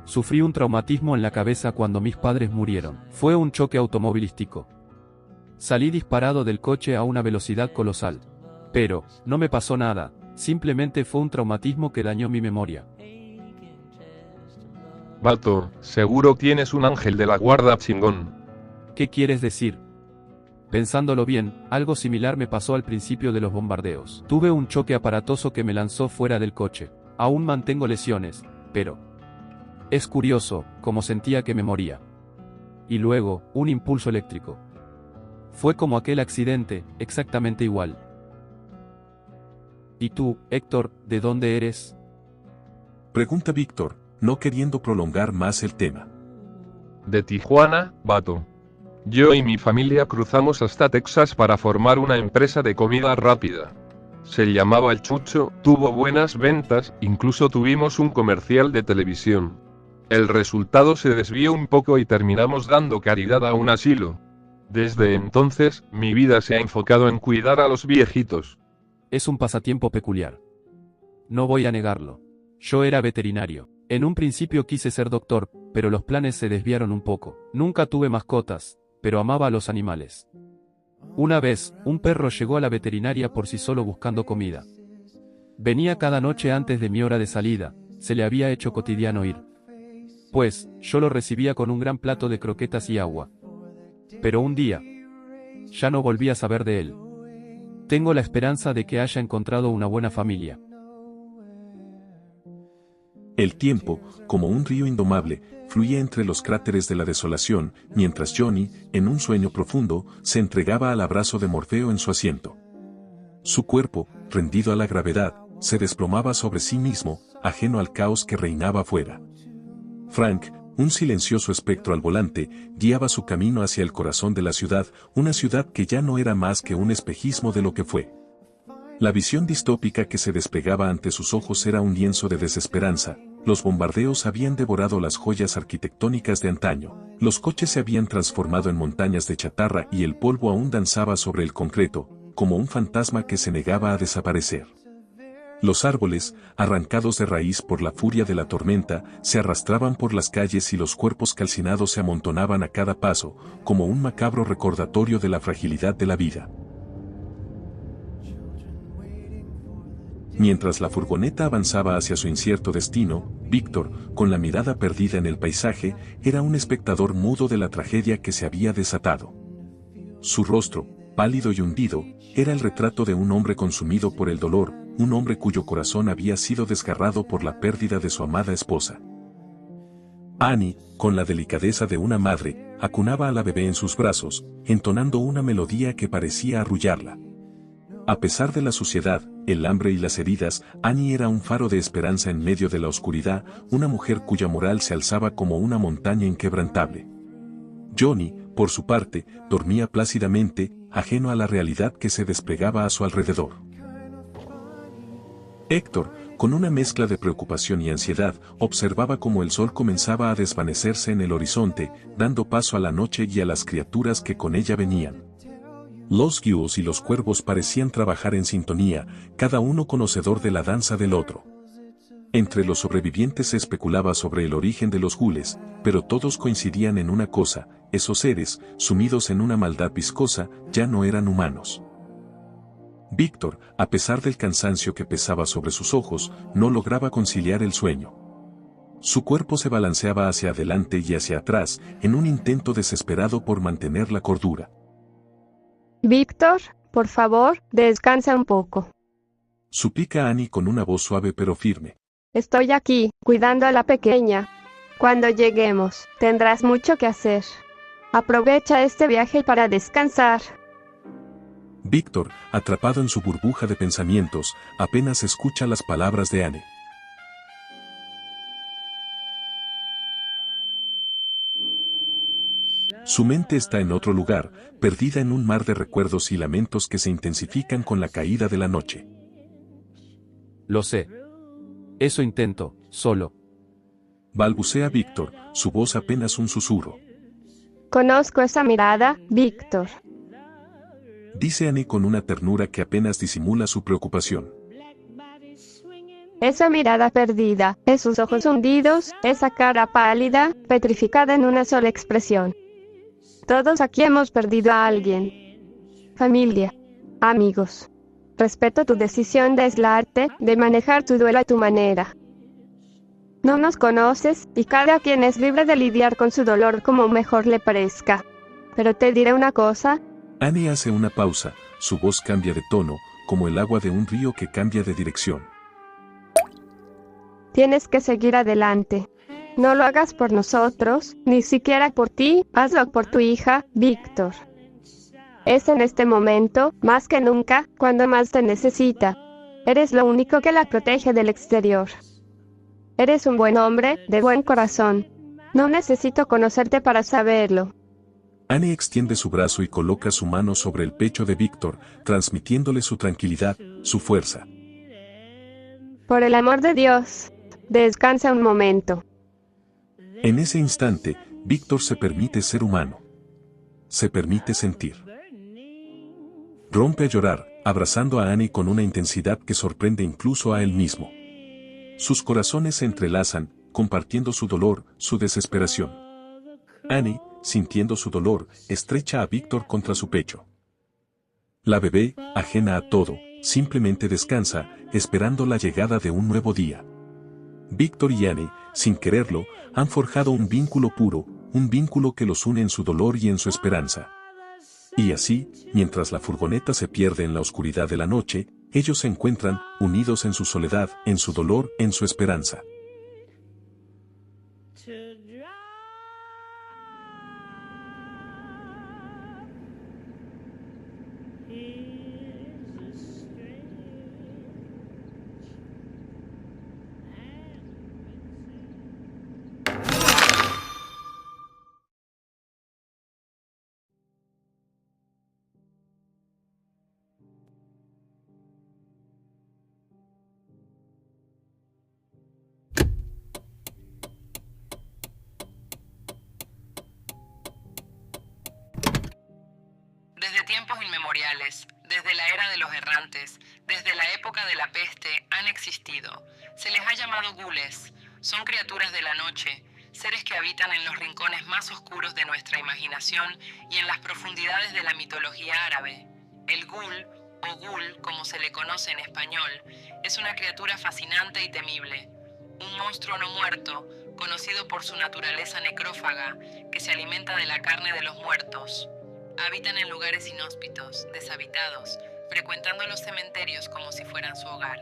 D: Sufrí un traumatismo en la cabeza cuando mis padres murieron. Fue un choque automovilístico. Salí disparado del coche a una velocidad colosal. Pero, no me pasó nada, simplemente fue un traumatismo que dañó mi memoria.
E: Vato, seguro tienes un ángel de la guarda chingón.
D: ¿Qué quieres decir? Pensándolo bien, algo similar me pasó al principio de los bombardeos. Tuve un choque aparatoso que me lanzó fuera del coche. Aún mantengo lesiones, pero... Es curioso, como sentía que me moría. Y luego, un impulso eléctrico. Fue como aquel accidente, exactamente igual. ¿Y tú, Héctor, de dónde eres?
C: Pregunta Víctor, no queriendo prolongar más el tema.
E: De Tijuana, vato. Yo y mi familia cruzamos hasta Texas para formar una empresa de comida rápida. Se llamaba El Chucho, tuvo buenas ventas, incluso tuvimos un comercial de televisión. El resultado se desvió un poco y terminamos dando caridad a un asilo. Desde entonces, mi vida se ha enfocado en cuidar a los viejitos.
D: Es un pasatiempo peculiar. No voy a negarlo. Yo era veterinario. En un principio quise ser doctor, pero los planes se desviaron un poco. Nunca tuve mascotas, pero amaba a los animales. Una vez, un perro llegó a la veterinaria por sí solo buscando comida. Venía cada noche antes de mi hora de salida, se le había hecho cotidiano ir. Pues, yo lo recibía con un gran plato de croquetas y agua. Pero un día, ya no volví a saber de él. Tengo la esperanza de que haya encontrado una buena familia.
C: El tiempo, como un río indomable, fluía entre los cráteres de la desolación, mientras Johnny, en un sueño profundo, se entregaba al abrazo de Morfeo en su asiento. Su cuerpo, rendido a la gravedad, se desplomaba sobre sí mismo, ajeno al caos que reinaba afuera. Frank, un silencioso espectro al volante, guiaba su camino hacia el corazón de la ciudad, una ciudad que ya no era más que un espejismo de lo que fue. La visión distópica que se desplegaba ante sus ojos era un lienzo de desesperanza. Los bombardeos habían devorado las joyas arquitectónicas de antaño, los coches se habían transformado en montañas de chatarra y el polvo aún danzaba sobre el concreto, como un fantasma que se negaba a desaparecer. Los árboles, arrancados de raíz por la furia de la tormenta, se arrastraban por las calles y los cuerpos calcinados se amontonaban a cada paso, como un macabro recordatorio de la fragilidad de la vida. Mientras la furgoneta avanzaba hacia su incierto destino, Víctor, con la mirada perdida en el paisaje, era un espectador mudo de la tragedia que se había desatado. Su rostro, pálido y hundido, era el retrato de un hombre consumido por el dolor, un hombre cuyo corazón había sido desgarrado por la pérdida de su amada esposa. Annie, con la delicadeza de una madre, acunaba a la bebé en sus brazos, entonando una melodía que parecía arrullarla. A pesar de la suciedad, el hambre y las heridas, Annie era un faro de esperanza en medio de la oscuridad, una mujer cuya moral se alzaba como una montaña inquebrantable. Johnny, por su parte, dormía plácidamente, ajeno a la realidad que se desplegaba a su alrededor. Héctor, con una mezcla de preocupación y ansiedad, observaba cómo el sol comenzaba a desvanecerse en el horizonte, dando paso a la noche y a las criaturas que con ella venían. Los guiúos y los cuervos parecían trabajar en sintonía, cada uno conocedor de la danza del otro. Entre los sobrevivientes se especulaba sobre el origen de los gules, pero todos coincidían en una cosa: esos seres, sumidos en una maldad viscosa, ya no eran humanos. Víctor, a pesar del cansancio que pesaba sobre sus ojos, no lograba conciliar el sueño. Su cuerpo se balanceaba hacia adelante y hacia atrás, en un intento desesperado por mantener la cordura.
F: Víctor, por favor, descansa un poco.
C: Suplica Annie con una voz suave pero firme.
F: Estoy aquí, cuidando a la pequeña. Cuando lleguemos, tendrás mucho que hacer. Aprovecha este viaje para descansar.
C: Víctor, atrapado en su burbuja de pensamientos, apenas escucha las palabras de Annie. Su mente está en otro lugar, perdida en un mar de recuerdos y lamentos que se intensifican con la caída de la noche.
D: Lo sé. Eso intento, solo.
C: Balbucea Víctor, su voz apenas un susurro.
F: Conozco esa mirada, Víctor.
C: Dice Annie con una ternura que apenas disimula su preocupación.
F: Esa mirada perdida, esos ojos hundidos, esa cara pálida, petrificada en una sola expresión. Todos aquí hemos perdido a alguien. Familia. Amigos. Respeto tu decisión de aislarte, de manejar tu duelo a tu manera. No nos conoces, y cada quien es libre de lidiar con su dolor como mejor le parezca. Pero te diré una cosa.
C: Annie hace una pausa, su voz cambia de tono, como el agua de un río que cambia de dirección.
F: Tienes que seguir adelante. No lo hagas por nosotros, ni siquiera por ti, hazlo por tu hija, Víctor. Es en este momento, más que nunca, cuando más te necesita. Eres lo único que la protege del exterior. Eres un buen hombre, de buen corazón. No necesito conocerte para saberlo.
C: Annie extiende su brazo y coloca su mano sobre el pecho de Víctor, transmitiéndole su tranquilidad, su fuerza.
F: Por el amor de Dios, descansa un momento.
C: En ese instante, Víctor se permite ser humano. Se permite sentir. Rompe a llorar, abrazando a Annie con una intensidad que sorprende incluso a él mismo. Sus corazones se entrelazan, compartiendo su dolor, su desesperación. Annie, sintiendo su dolor, estrecha a Víctor contra su pecho. La bebé, ajena a todo, simplemente descansa, esperando la llegada de un nuevo día. Víctor y Annie, sin quererlo, han forjado un vínculo puro, un vínculo que los une en su dolor y en su esperanza. Y así, mientras la furgoneta se pierde en la oscuridad de la noche, ellos se encuentran, unidos en su soledad, en su dolor, en su esperanza.
H: Desde tiempos inmemoriales, desde la era de los errantes, desde la época de la peste, han existido. Se les ha llamado gules. Son criaturas de la noche, seres que habitan en los rincones más oscuros de nuestra imaginación y en las profundidades de la mitología árabe. El gul, o gul, como se le conoce en español, es una criatura fascinante y temible. Un monstruo no muerto, conocido por su naturaleza necrófaga, que se alimenta de la carne de los muertos. Habitan en lugares inhóspitos, deshabitados, frecuentando los cementerios como si fueran su hogar.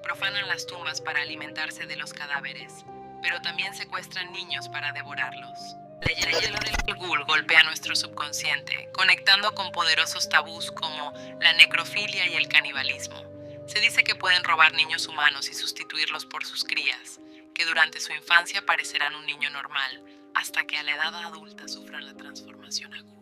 H: Profanan las tumbas para alimentarse de los cadáveres, pero también secuestran niños para devorarlos. La leyenda del ghoul golpea nuestro subconsciente, conectando con poderosos tabús como la necrofilia y el canibalismo. Se dice que pueden robar niños humanos y sustituirlos por sus crías, que durante su infancia parecerán un niño normal, hasta que a la edad adulta sufran la transformación a ghoul.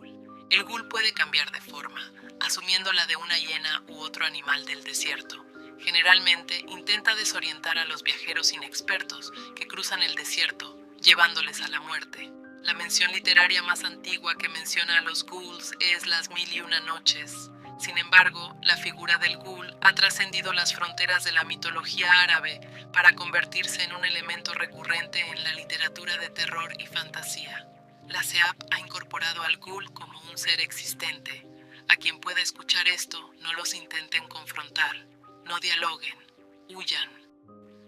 H: El ghoul puede cambiar de forma, asumiendo la de una hiena u otro animal del desierto. Generalmente intenta desorientar a los viajeros inexpertos que cruzan el desierto, llevándoles a la muerte. La mención literaria más antigua que menciona a los ghouls es Las Mil y Una Noches. Sin embargo, la figura del ghoul ha trascendido las fronteras de la mitología árabe para convertirse en un elemento recurrente en la literatura de terror y fantasía. La SEAP ha incorporado al ghoul como un ser existente. A quien pueda escuchar esto, no los intenten confrontar, no dialoguen, huyan.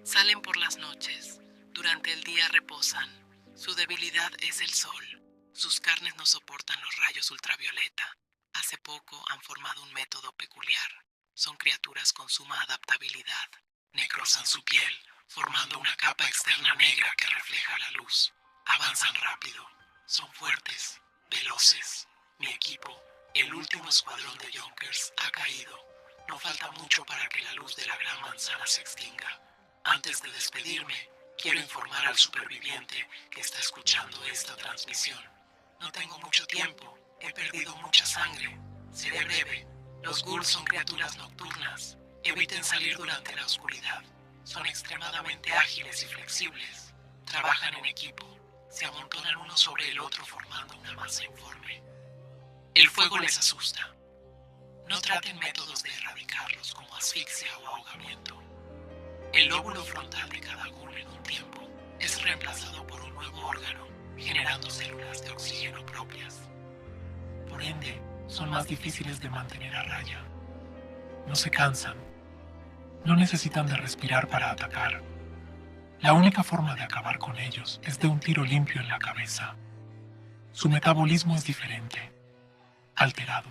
H: Salen por las noches, durante el día reposan. Su debilidad es el sol. Sus carnes no soportan los rayos ultravioleta. Hace poco han formado un método peculiar. Son criaturas con suma adaptabilidad. Necrosan su piel, formando una capa externa negra que refleja la luz. Avanzan rápido. Son fuertes, veloces. Mi equipo, el último escuadrón de Junkers, ha caído. No falta mucho para que la luz de la Gran Manzana se extinga. Antes de despedirme, quiero informar al superviviente que está escuchando esta transmisión. No tengo mucho tiempo. He perdido mucha sangre. Seré breve. Los ghouls son criaturas nocturnas. Eviten salir durante la oscuridad. Son extremadamente ágiles y flexibles. Trabajan en equipo. Se amontonan uno sobre el otro formando una masa informe. El fuego les asusta. No traten métodos de erradicarlos como asfixia o ahogamiento. El lóbulo frontal de cada ghoul en un tiempo es reemplazado por un nuevo órgano, generando células de oxígeno propias. Por ende, son más difíciles de mantener a raya. No se cansan. No necesitan de respirar para atacar. La única forma de acabar con ellos es de un tiro limpio en la cabeza. Su metabolismo es diferente, alterado.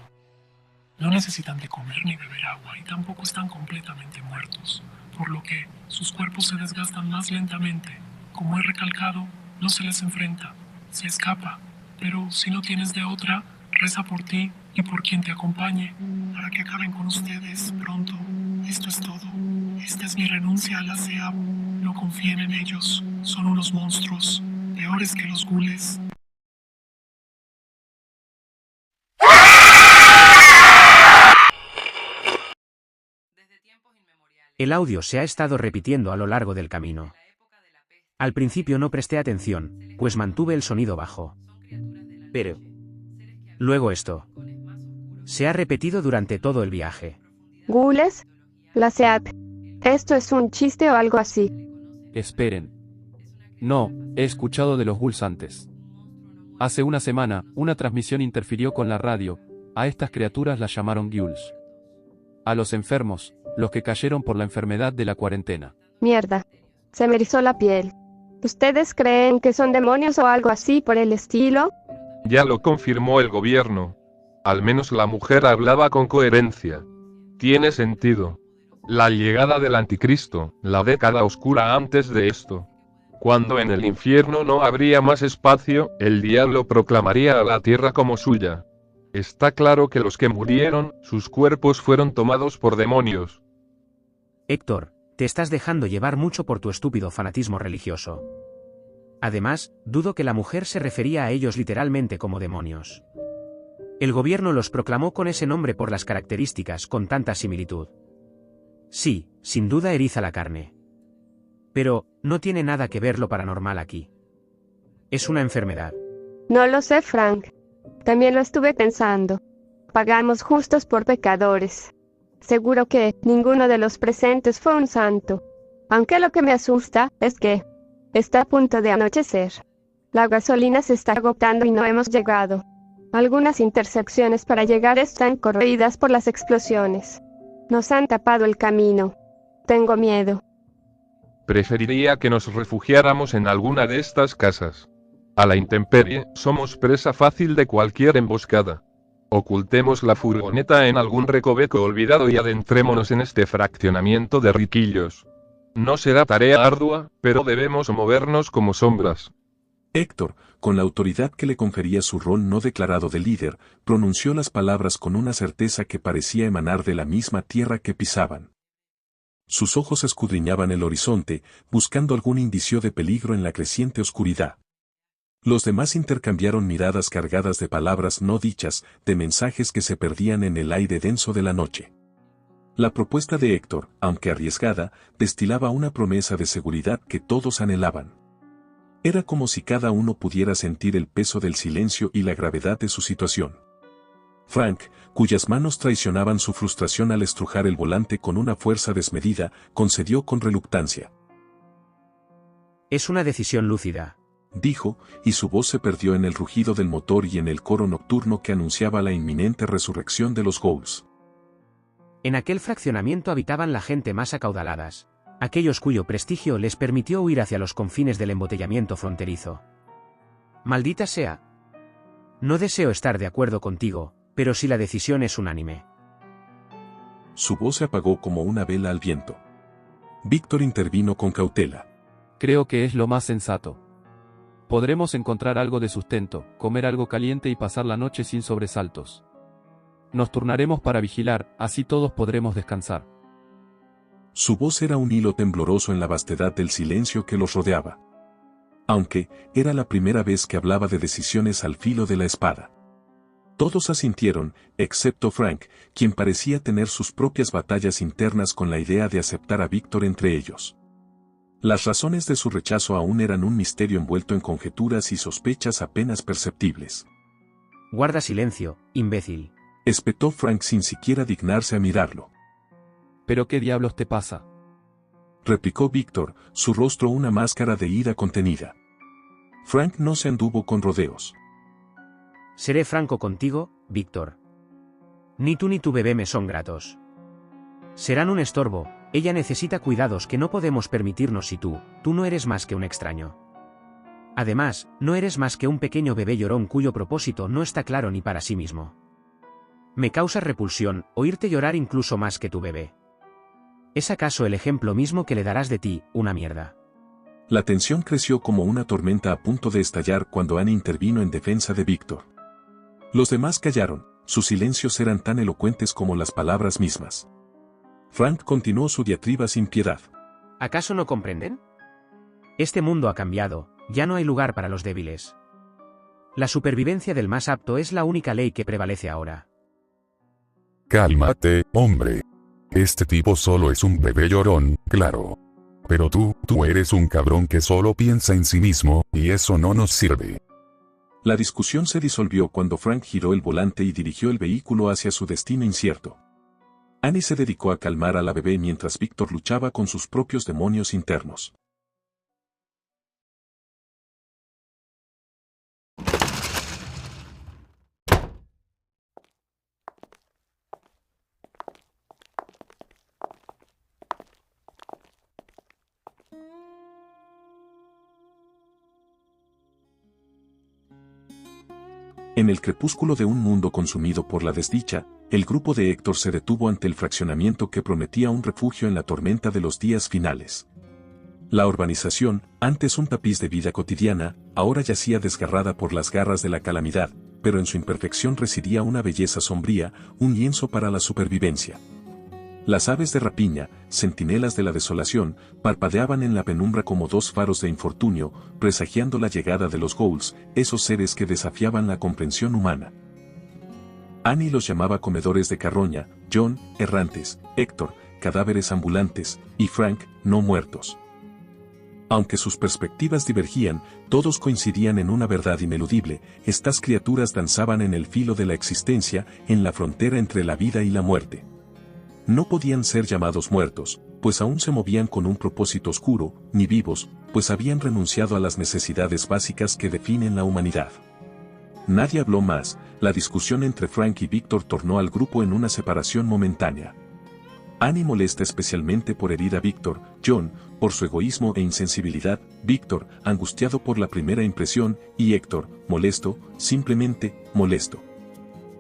H: No necesitan de comer ni beber agua y tampoco están completamente muertos, por lo que sus cuerpos se desgastan más lentamente. Como he recalcado, no se les enfrenta, se escapa, pero si no tienes de otra, reza por ti y por quien te acompañe, para que acaben con ustedes pronto. Esto es todo. Esta es mi renuncia a la SEAP. No confíen en ellos. Son unos monstruos, peores que los ghouls.
I: El audio se ha estado repitiendo a lo largo del camino. Al principio no presté atención, pues mantuve el sonido bajo. Pero luego esto se ha repetido durante todo el viaje.
F: ¿Ghouls? La SEAP. ¿Esto es un chiste o algo así?
D: Esperen. No, he escuchado de los ghouls antes. Hace una semana, una transmisión interfirió con la radio. A estas criaturas las llamaron ghouls. A los enfermos, los que cayeron por la enfermedad de la cuarentena.
F: Mierda. Se me erizó la piel. ¿Ustedes creen que son demonios o algo así por el estilo?
E: Ya lo confirmó el gobierno. Al menos la mujer hablaba con coherencia. Tiene sentido. La llegada del anticristo, la década oscura antes de esto. Cuando en el infierno no habría más espacio, el diablo proclamaría a la tierra como suya. Está claro que los que murieron, sus cuerpos fueron tomados por demonios.
I: Héctor, te estás dejando llevar mucho por tu estúpido fanatismo religioso. Además, dudo que la mujer se refería a ellos literalmente como demonios. El gobierno los proclamó con ese nombre por las características con tanta similitud. Sí, sin duda eriza la carne. Pero, no tiene nada que ver lo paranormal aquí. Es una enfermedad.
F: No lo sé, Frank. También lo estuve pensando. Pagamos justos por pecadores. Seguro que ninguno de los presentes fue un santo. Aunque lo que me asusta es que está a punto de anochecer. La gasolina se está agotando y no hemos llegado. Algunas intersecciones para llegar están corroídas por las explosiones. Nos han tapado el camino. Tengo miedo.
E: Preferiría que nos refugiáramos en alguna de estas casas. A la intemperie, somos presa fácil de cualquier emboscada. Ocultemos la furgoneta en algún recoveco olvidado y adentrémonos en este fraccionamiento de riquillos. No será tarea ardua, pero debemos movernos como sombras.
C: Héctor, con la autoridad que le confería su rol no declarado de líder, pronunció las palabras con una certeza que parecía emanar de la misma tierra que pisaban. Sus ojos escudriñaban el horizonte, buscando algún indicio de peligro en la creciente oscuridad. Los demás intercambiaron miradas cargadas de palabras no dichas, de mensajes que se perdían en el aire denso de la noche. La propuesta de Héctor, aunque arriesgada, destilaba una promesa de seguridad que todos anhelaban. Era como si cada uno pudiera sentir el peso del silencio y la gravedad de su situación. Frank, cuyas manos traicionaban su frustración al estrujar el volante con una fuerza desmedida, concedió con reluctancia.
I: Es una decisión lúcida,
C: dijo, y su voz se perdió en el rugido del motor y en el coro nocturno que anunciaba la inminente resurrección de los Ghouls.
I: En aquel fraccionamiento habitaban la gente más acaudaladas, aquellos cuyo prestigio les permitió huir hacia los confines del embotellamiento fronterizo. Maldita sea. No deseo estar de acuerdo contigo, pero si la decisión es unánime.
C: Su voz se apagó como una vela al viento. Víctor intervino con cautela.
D: Creo que es lo más sensato. Podremos encontrar algo de sustento, comer algo caliente y pasar la noche sin sobresaltos. Nos turnaremos para vigilar, así todos podremos descansar.
C: Su voz era un hilo tembloroso en la vastedad del silencio que los rodeaba. Aunque, era la primera vez que hablaba de decisiones al filo de la espada. Todos asintieron, excepto Frank, quien parecía tener sus propias batallas internas con la idea de aceptar a Víctor entre ellos. Las razones de su rechazo aún eran un misterio envuelto en conjeturas y sospechas apenas perceptibles.
I: Guarda silencio, imbécil,
C: espetó Frank sin siquiera dignarse a mirarlo.
D: ¿Pero qué diablos te pasa?,
C: replicó Víctor, su rostro una máscara de ira contenida. Frank no se anduvo con rodeos.
I: Seré franco contigo, Víctor. Ni tú ni tu bebé me son gratos. Serán un estorbo, ella necesita cuidados que no podemos permitirnos y tú no eres más que un extraño. Además, no eres más que un pequeño bebé llorón cuyo propósito no está claro ni para sí mismo. Me causa repulsión oírte llorar incluso más que tu bebé. ¿Es acaso el ejemplo mismo que le darás de ti, una mierda?
C: La tensión creció como una tormenta a punto de estallar cuando Annie intervino en defensa de Víctor. Los demás callaron, sus silencios eran tan elocuentes como las palabras mismas. Frank continuó su diatriba sin piedad.
I: ¿Acaso no comprenden? Este mundo ha cambiado, ya no hay lugar para los débiles. La supervivencia del más apto es la única ley que prevalece ahora.
G: Cálmate, hombre. Este tipo solo es un bebé llorón, claro. Pero tú eres un cabrón que solo piensa en sí mismo, y eso no nos sirve.
C: La discusión se disolvió cuando Frank giró el volante y dirigió el vehículo hacia su destino incierto. Annie se dedicó a calmar a la bebé mientras Víctor luchaba con sus propios demonios internos. En el crepúsculo de un mundo consumido por la desdicha, el grupo de Héctor se detuvo ante el fraccionamiento que prometía un refugio en la tormenta de los días finales. La urbanización, antes un tapiz de vida cotidiana, ahora yacía desgarrada por las garras de la calamidad, pero en su imperfección residía una belleza sombría, un lienzo para la supervivencia. Las aves de rapiña, centinelas de la desolación, parpadeaban en la penumbra como dos faros de infortunio, presagiando la llegada de los Ghouls, esos seres que desafiaban la comprensión humana. Annie los llamaba comedores de carroña, John, errantes, Héctor, cadáveres ambulantes, y Frank, no muertos. Aunque sus perspectivas divergían, todos coincidían en una verdad ineludible: estas criaturas danzaban en el filo de la existencia, en la frontera entre la vida y la muerte. No podían ser llamados muertos, pues aún se movían con un propósito oscuro, ni vivos, pues habían renunciado a las necesidades básicas que definen la humanidad. Nadie habló más, la discusión entre Frank y Víctor tornó al grupo en una separación momentánea. Annie molesta especialmente por herir a Víctor, John, por su egoísmo e insensibilidad, Víctor, angustiado por la primera impresión, y Héctor, molesto, simplemente, molesto.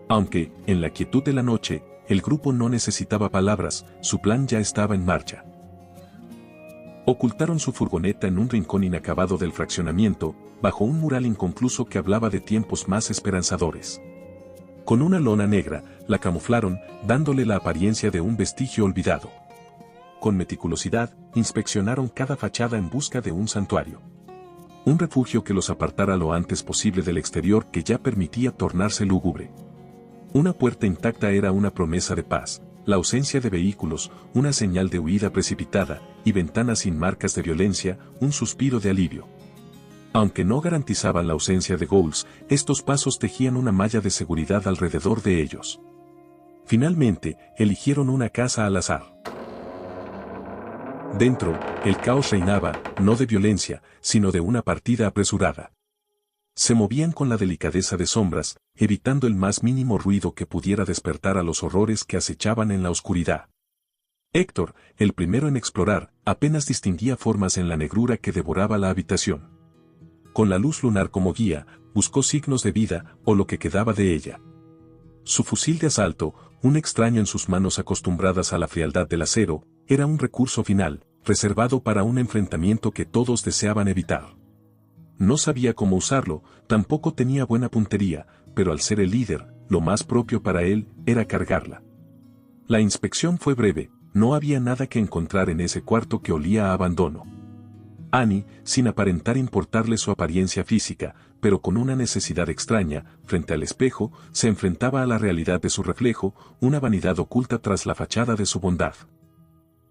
C: Aunque, en la quietud de la noche, el grupo no necesitaba palabras, su plan ya estaba en marcha. Ocultaron su furgoneta en un rincón inacabado del fraccionamiento, bajo un mural inconcluso que hablaba de tiempos más esperanzadores. Con una lona negra, la camuflaron, dándole la apariencia de un vestigio olvidado. Con meticulosidad, inspeccionaron cada fachada en busca de un santuario. Un refugio que los apartara lo antes posible del exterior que ya permitía tornarse lúgubre. Una puerta intacta era una promesa de paz, la ausencia de vehículos, una señal de huida precipitada, y ventanas sin marcas de violencia, un suspiro de alivio. Aunque no garantizaban la ausencia de ghouls, estos pasos tejían una malla de seguridad alrededor de ellos. Finalmente, eligieron una casa al azar. Dentro, el caos reinaba, no de violencia, sino de una partida apresurada. Se movían con la delicadeza de sombras, evitando el más mínimo ruido que pudiera despertar a los horrores que acechaban en la oscuridad. Héctor, el primero en explorar, apenas distinguía formas en la negrura que devoraba la habitación. Con la luz lunar como guía, buscó signos de vida, o lo que quedaba de ella. Su fusil de asalto, un extraño en sus manos acostumbradas a la frialdad del acero, era un recurso final, reservado para un enfrentamiento que todos deseaban evitar. No sabía cómo usarlo, tampoco tenía buena puntería, pero al ser el líder, lo más propio para él, era cargarla. La inspección fue breve, no había nada que encontrar en ese cuarto que olía a abandono. Annie, sin aparentar importarle su apariencia física, pero con una necesidad extraña, frente al espejo, se enfrentaba a la realidad de su reflejo, una vanidad oculta tras la fachada de su bondad.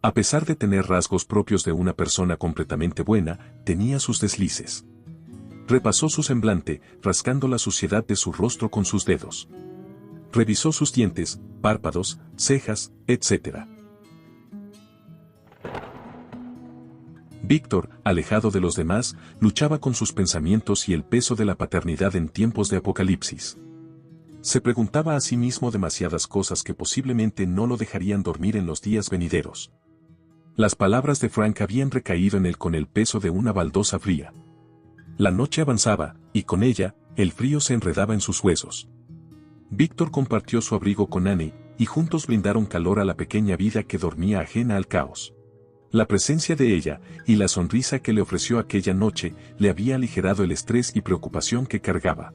C: A pesar de tener rasgos propios de una persona completamente buena, tenía sus deslices. Repasó su semblante, rascando la suciedad de su rostro con sus dedos. Revisó sus dientes, párpados, cejas, etc. Víctor, alejado de los demás, luchaba con sus pensamientos y el peso de la paternidad en tiempos de apocalipsis. Se preguntaba a sí mismo demasiadas cosas que posiblemente no lo dejarían dormir en los días venideros. Las palabras de Frank habían recaído en él con el peso de una baldosa fría. La noche avanzaba, y con ella, el frío se enredaba en sus huesos. Víctor compartió su abrigo con Annie, y juntos brindaron calor a la pequeña vida que dormía ajena al caos. La presencia de ella, y la sonrisa que le ofreció aquella noche, le había aligerado el estrés y preocupación que cargaba.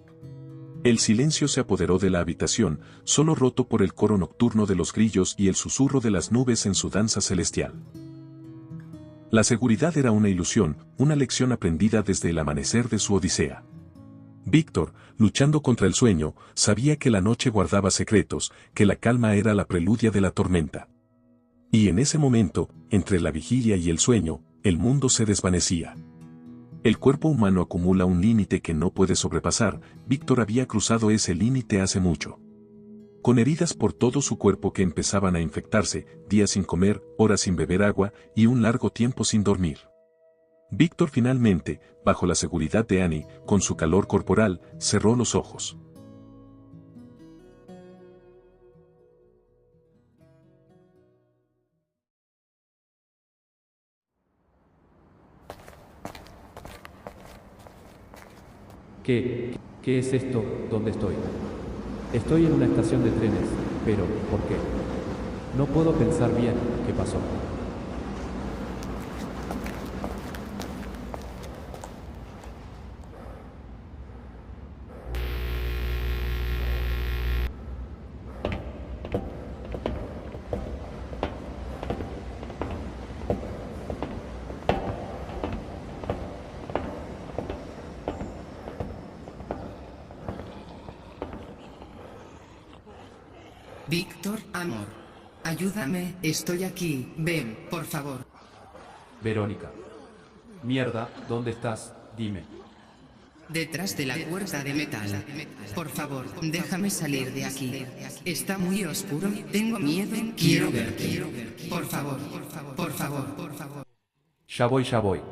C: El silencio se apoderó de la habitación, solo roto por el coro nocturno de los grillos y el susurro de las nubes en su danza celestial. La seguridad era una ilusión, una lección aprendida desde el amanecer de su odisea. Víctor, luchando contra el sueño, sabía que la noche guardaba secretos, que la calma era la preludia de la tormenta. Y en ese momento, entre la vigilia y el sueño, el mundo se desvanecía. El cuerpo humano acumula un límite que no puede sobrepasar. Víctor había cruzado ese límite hace mucho. Con heridas por todo su cuerpo que empezaban a infectarse, días sin comer, horas sin beber agua, y un largo tiempo sin dormir. Víctor finalmente, bajo la seguridad de Annie, con su calor corporal, cerró los ojos.
D: ¿Qué es esto? ¿Dónde estoy? Estoy en una estación de trenes, pero ¿por qué? No puedo pensar bien qué pasó.
J: Víctor, amor. Ayúdame, estoy aquí. Ven, por favor.
D: Verónica. Mierda, ¿dónde estás? Dime.
J: Detrás de la puerta de metal. Por favor, déjame salir de aquí. Está muy oscuro, tengo miedo, quiero verte. Por favor, por favor, por favor.
D: Ya voy.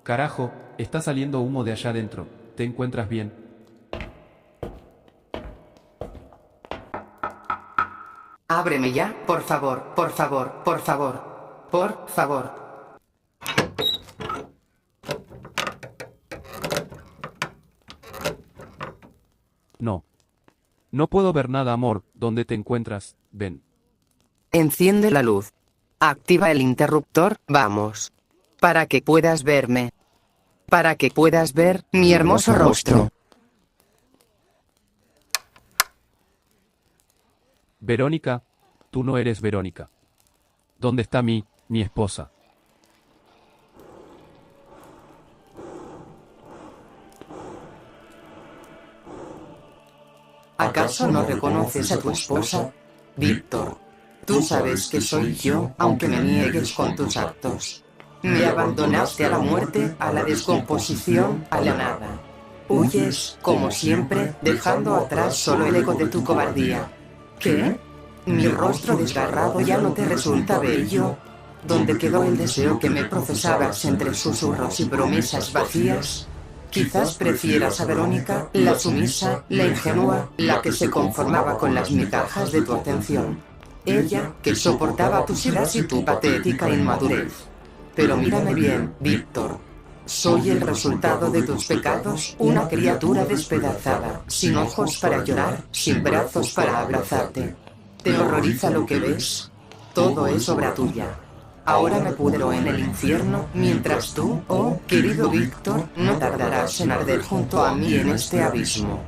D: Carajo, está saliendo humo de allá adentro. ¿Te encuentras bien?
J: Ábreme ya, por favor, por favor, por favor, por favor.
D: No. No puedo ver nada, amor. ¿Dónde te encuentras? Ven.
J: Enciende la luz. Activa el interruptor, vamos. Para que puedas verme. Para que puedas ver mi hermoso rostro.
D: Verónica, tú no eres Verónica. ¿Dónde está mi esposa?
J: ¿Acaso no reconoces a tu esposa? Víctor, tú sabes que soy yo, aunque me niegues con tus actos. Me abandonaste a la muerte, a la descomposición, a la nada. Huyes, como siempre, dejando atrás solo el eco de tu cobardía. ¿Qué? ¿Mi rostro desgarrado ya no te resulta bello? ¿Dónde quedó el deseo que me profesabas entre susurros y promesas vacías? Quizás prefieras a Verónica, la sumisa, la ingenua, la que se conformaba con las migajas de tu atención. Ella, que soportaba tus iras y tu patética inmadurez. Pero mírame bien, Víctor. Soy el resultado de tus pecados, una criatura despedazada, sin ojos para llorar, sin brazos para abrazarte. ¿Te horroriza lo que ves? Todo es obra tuya. Ahora me pudro en el infierno, mientras tú, oh, querido Víctor, no tardarás en arder junto a mí en este abismo.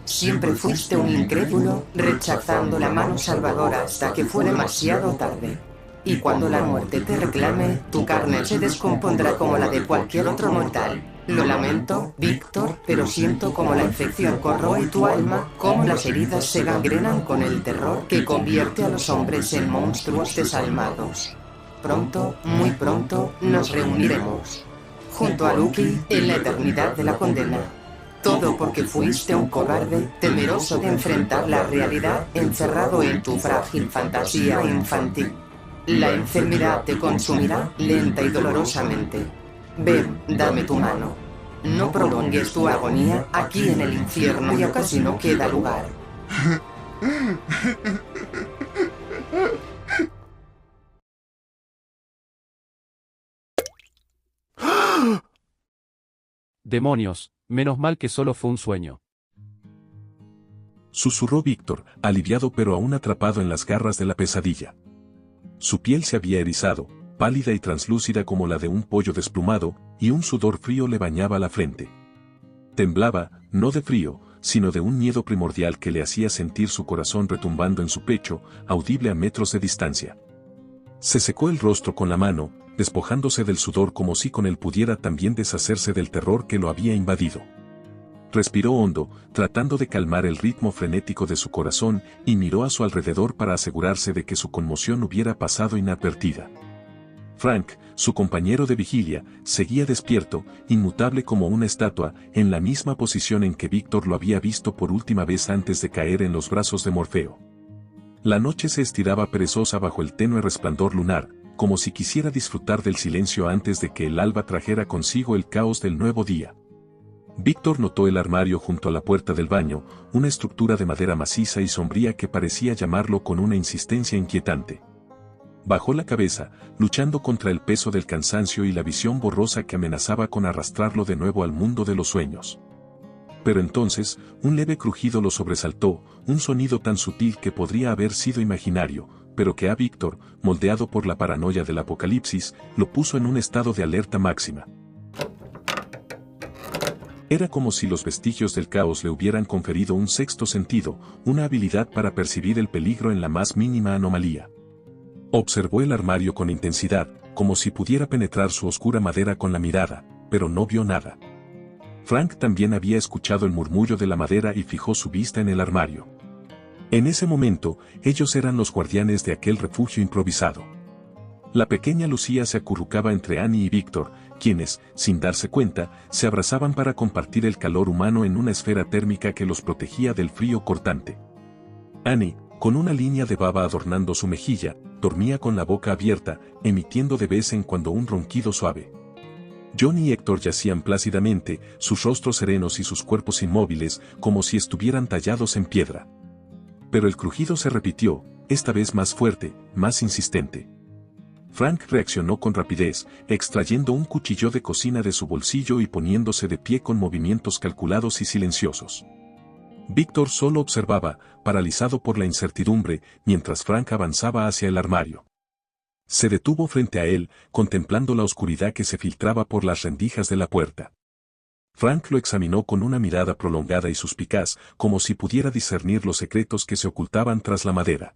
J: Siempre fuiste un incrédulo, rechazando la mano salvadora hasta que fue demasiado tarde. Y cuando la muerte te reclame, tu carne se descompondrá como la de cualquier otro mortal. Lo lamento, Víctor, pero siento como la infección corroe tu alma, como las heridas se gangrenan con el terror que convierte a los hombres en monstruos desalmados. Pronto, muy pronto, nos reuniremos. Junto a Lucky, en la eternidad de la condena. Todo porque fuiste un cobarde, temeroso de enfrentar la realidad, encerrado en tu frágil fantasía infantil. La enfermedad te consumirá lenta y dolorosamente. Ven, dame tu mano. No prolongues tu agonía, aquí en el infierno ya casi no queda lugar.
D: Demonios, menos mal que solo fue un sueño.
C: Susurró Víctor, aliviado pero aún atrapado en las garras de la pesadilla. Su piel se había erizado, pálida y translúcida como la de un pollo desplumado, y un sudor frío le bañaba la frente. Temblaba, no de frío, sino de un miedo primordial que le hacía sentir su corazón retumbando en su pecho, audible a metros de distancia. Se secó el rostro con la mano, despojándose del sudor como si con él pudiera también deshacerse del terror que lo había invadido. Respiró hondo, tratando de calmar el ritmo frenético de su corazón, y miró a su alrededor para asegurarse de que su conmoción hubiera pasado inadvertida. Frank, su compañero de vigilia, seguía despierto, inmutable como una estatua, en la misma posición en que Víctor lo había visto por última vez antes de caer en los brazos de Morfeo. La noche se estiraba perezosa bajo el tenue resplandor lunar, como si quisiera disfrutar del silencio antes de que el alba trajera consigo el caos del nuevo día. Víctor notó el armario junto a la puerta del baño, una estructura de madera maciza y sombría que parecía llamarlo con una insistencia inquietante. Bajó la cabeza, luchando contra el peso del cansancio y la visión borrosa que amenazaba con arrastrarlo de nuevo al mundo de los sueños. Pero entonces, un leve crujido lo sobresaltó, un sonido tan sutil que podría haber sido imaginario, pero que a Víctor, moldeado por la paranoia del apocalipsis, lo puso en un estado de alerta máxima. Era como si los vestigios del caos le hubieran conferido un sexto sentido, una habilidad para percibir el peligro en la más mínima anomalía. Observó el armario con intensidad, como si pudiera penetrar su oscura madera con la mirada, pero no vio nada. Frank también había escuchado el murmullo de la madera y fijó su vista en el armario. En ese momento, ellos eran los guardianes de aquel refugio improvisado. La pequeña Lucía se acurrucaba entre Annie y Víctor, quienes, sin darse cuenta, se abrazaban para compartir el calor humano en una esfera térmica que los protegía del frío cortante. Annie, con una línea de baba adornando su mejilla, dormía con la boca abierta, emitiendo de vez en cuando un ronquido suave. John y Héctor yacían plácidamente, sus rostros serenos y sus cuerpos inmóviles, como si estuvieran tallados en piedra. Pero el crujido se repitió, esta vez más fuerte, más insistente. Frank reaccionó con rapidez, extrayendo un cuchillo de cocina de su bolsillo y poniéndose de pie con movimientos calculados y silenciosos. Víctor solo observaba, paralizado por la incertidumbre, mientras Frank avanzaba hacia el armario. Se detuvo frente a él, contemplando la oscuridad que se filtraba por las rendijas de la puerta. Frank lo examinó con una mirada prolongada y suspicaz, como si pudiera discernir los secretos que se ocultaban tras la madera.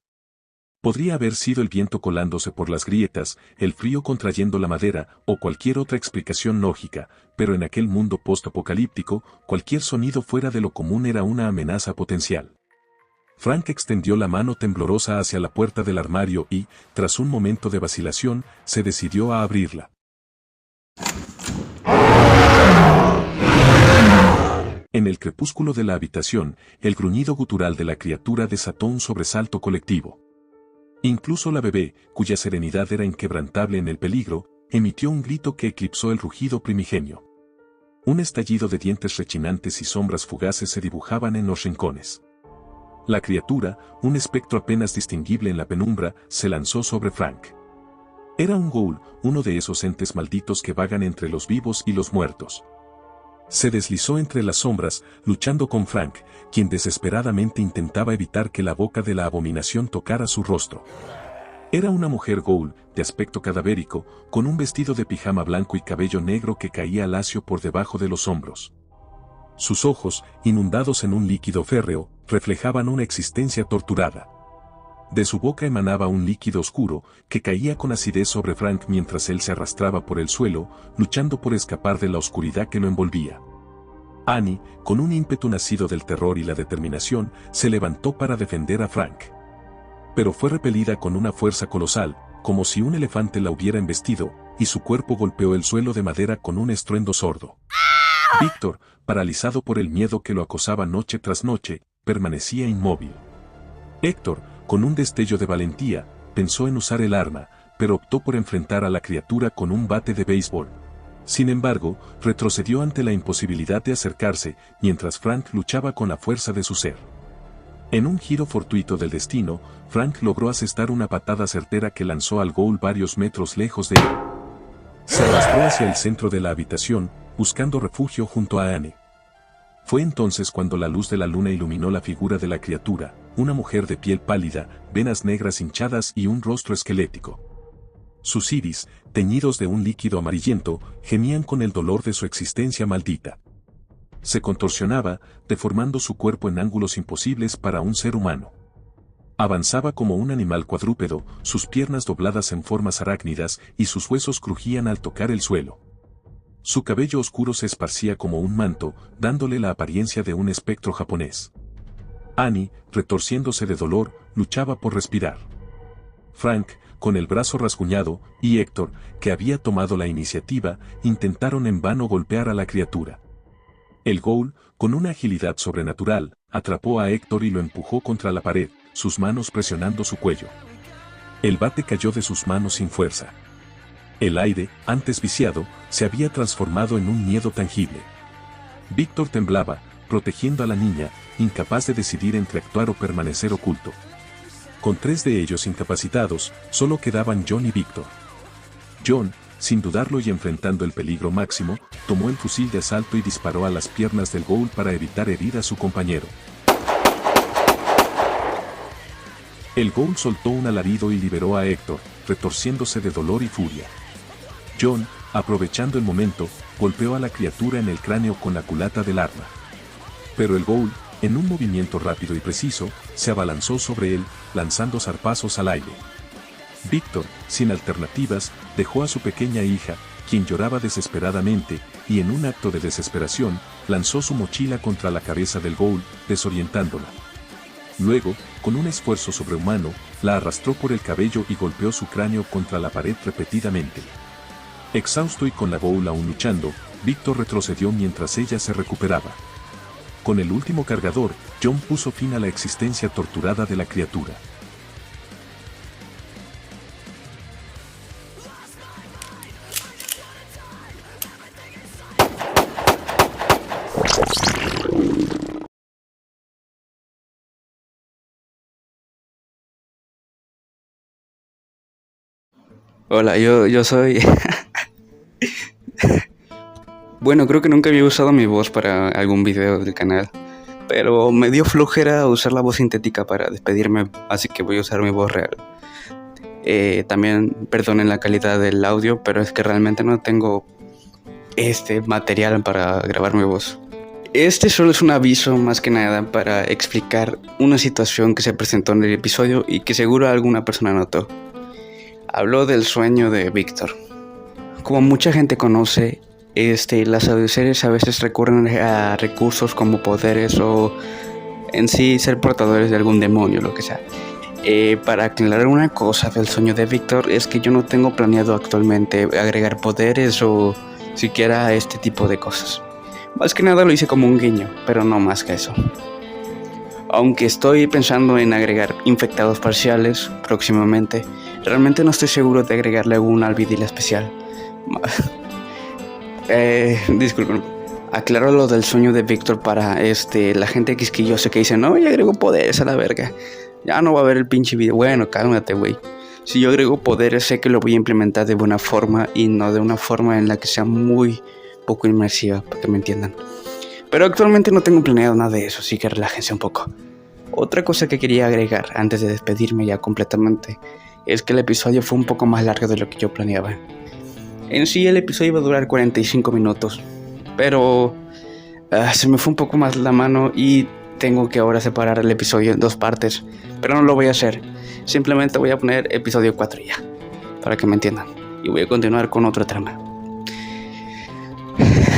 C: Podría haber sido el viento colándose por las grietas, el frío contrayendo la madera, o cualquier otra explicación lógica, pero en aquel mundo post-apocalíptico, cualquier sonido fuera de lo común era una amenaza potencial. Frank extendió la mano temblorosa hacia la puerta del armario y, tras un momento de vacilación, se decidió a abrirla. En el crepúsculo de la habitación, el gruñido gutural de la criatura desató un sobresalto colectivo. Incluso la bebé, cuya serenidad era inquebrantable en el peligro, emitió un grito que eclipsó el rugido primigenio. Un estallido de dientes rechinantes y sombras fugaces se dibujaban en los rincones. La criatura, un espectro apenas distinguible en la penumbra, se lanzó sobre Frank. Era un ghoul, uno de esos entes malditos que vagan entre los vivos y los muertos. Se deslizó entre las sombras, luchando con Frank, quien desesperadamente intentaba evitar que la boca de la abominación tocara su rostro. Era una mujer ghoul, de aspecto cadavérico, con un vestido de pijama blanco y cabello negro que caía lacio por debajo de los hombros. Sus ojos, inundados en un líquido férreo, reflejaban una existencia torturada. De su boca emanaba un líquido oscuro, que caía con acidez sobre Frank mientras él se arrastraba por el suelo, luchando por escapar de la oscuridad que lo envolvía. Annie, con un ímpetu nacido del terror y la determinación, se levantó para defender a Frank. Pero fue repelida con una fuerza colosal, como si un elefante la hubiera embestido, y su cuerpo golpeó el suelo de madera con un estruendo sordo. Víctor, paralizado por el miedo que lo acosaba noche tras noche, permanecía inmóvil. Héctor, con un destello de valentía, pensó en usar el arma, pero optó por enfrentar a la criatura con un bate de béisbol. Sin embargo, retrocedió ante la imposibilidad de acercarse, mientras Frank luchaba con la fuerza de su ser. En un giro fortuito del destino, Frank logró asestar una patada certera que lanzó al ghoul varios metros lejos de él. Se arrastró hacia el centro de la habitación, buscando refugio junto a Annie. Fue entonces cuando la luz de la luna iluminó la figura de la criatura, una mujer de piel pálida, venas negras hinchadas y un rostro esquelético. Sus iris, teñidos de un líquido amarillento, gemían con el dolor de su existencia maldita. Se contorsionaba, deformando su cuerpo en ángulos imposibles para un ser humano. Avanzaba como un animal cuadrúpedo, sus piernas dobladas en formas arácnidas y sus huesos crujían al tocar el suelo. Su cabello oscuro se esparcía como un manto, dándole la apariencia de un espectro japonés. Annie, retorciéndose de dolor, luchaba por respirar. Frank, con el brazo rasguñado, y Héctor, que había tomado la iniciativa, intentaron en vano golpear a la criatura. El ghoul, con una agilidad sobrenatural, atrapó a Héctor y lo empujó contra la pared, sus manos presionando su cuello. El bate cayó de sus manos sin fuerza. El aire, antes viciado, se había transformado en un miedo tangible. Víctor temblaba, protegiendo a la niña, incapaz de decidir entre actuar o permanecer oculto. Con 3 de ellos incapacitados, solo quedaban John y Víctor. John, sin dudarlo y enfrentando el peligro máximo, tomó el fusil de asalto y disparó a las piernas del ghoul para evitar herir a su compañero. El ghoul soltó un alarido y liberó a Héctor, retorciéndose de dolor y furia. John, aprovechando el momento, golpeó a la criatura en el cráneo con la culata del arma. Pero el ghoul, en un movimiento rápido y preciso, se abalanzó sobre él, lanzando zarpazos al aire. Víctor, sin alternativas, dejó a su pequeña hija, quien lloraba desesperadamente, y en un acto de desesperación, lanzó su mochila contra la cabeza del ghoul, desorientándola. Luego, con un esfuerzo sobrehumano, la arrastró por el cabello y golpeó su cráneo contra la pared repetidamente. Exhausto y con la ghoul aún luchando, Víctor retrocedió mientras ella se recuperaba. Con el último cargador, John puso fin a la existencia torturada de la criatura.
K: Hola, yo soy... Bueno, creo que nunca había usado mi voz para algún video del canal, pero me dio flojera usar la voz sintética para despedirme, así que voy a usar mi voz real. También perdonen la calidad del audio, pero es que realmente no tengo material para grabar mi voz. Este solo es un aviso más que nada para explicar una situación que se presentó en el episodio y que seguro alguna persona notó. Habló del sueño de Víctor. Como mucha gente conoce, las audioseries a veces recurren a recursos como poderes o en sí ser portadores de algún demonio, lo que sea. Para aclarar una cosa del sueño de Víctor es que yo no tengo planeado actualmente agregar poderes o siquiera este tipo de cosas. Más que nada lo hice como un guiño, pero no más que eso. Aunque estoy pensando en agregar infectados parciales próximamente, realmente no estoy seguro de agregarle algún albidil especial. Disculpen. Aclaro lo del sueño de Víctor para la gente quisquillosa que dice, no, yo agrego poderes a la verga. Ya no va a haber el pinche video. Bueno, cálmate, güey. Si yo agrego poderes, sé que lo voy a implementar de buena forma y no de una forma en la que sea muy poco inmersiva, para que me entiendan. Pero actualmente no tengo planeado nada de eso, así que relájense un poco. Otra cosa que quería agregar antes de despedirme ya completamente es que el episodio fue un poco más largo de lo que yo planeaba. En sí el episodio iba a durar 45 minutos, pero se me fue un poco más la mano y tengo que ahora separar el episodio en 2 partes, pero no lo voy a hacer. Simplemente voy a poner episodio 4 ya, para que me entiendan, y voy a continuar con otra trama.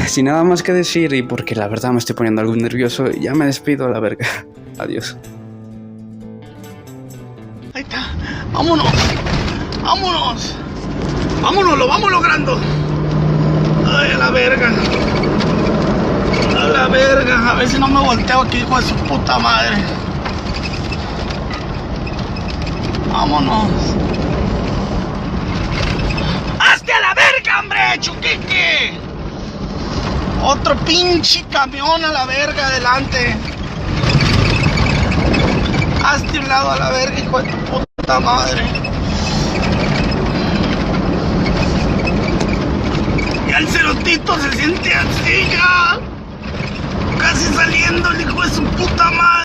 K: Sin nada más que decir, y porque la verdad me estoy poniendo algo nervioso, ya me despido a la verga. Adiós.
L: Ahí está. Vámonos. Vámonos. Vámonos, lo vamos logrando. Ay, a la verga. A la verga. A ver si no me volteo aquí, hijo de su puta madre. Vámonos. ¡Hazte a la verga, hombre, chuquique! Otro pinche camión a la verga adelante. Hazte un lado a la verga, hijo de tu puta madre. Ya el cerotito se siente así ya. Casi saliendo el hijo de su puta madre.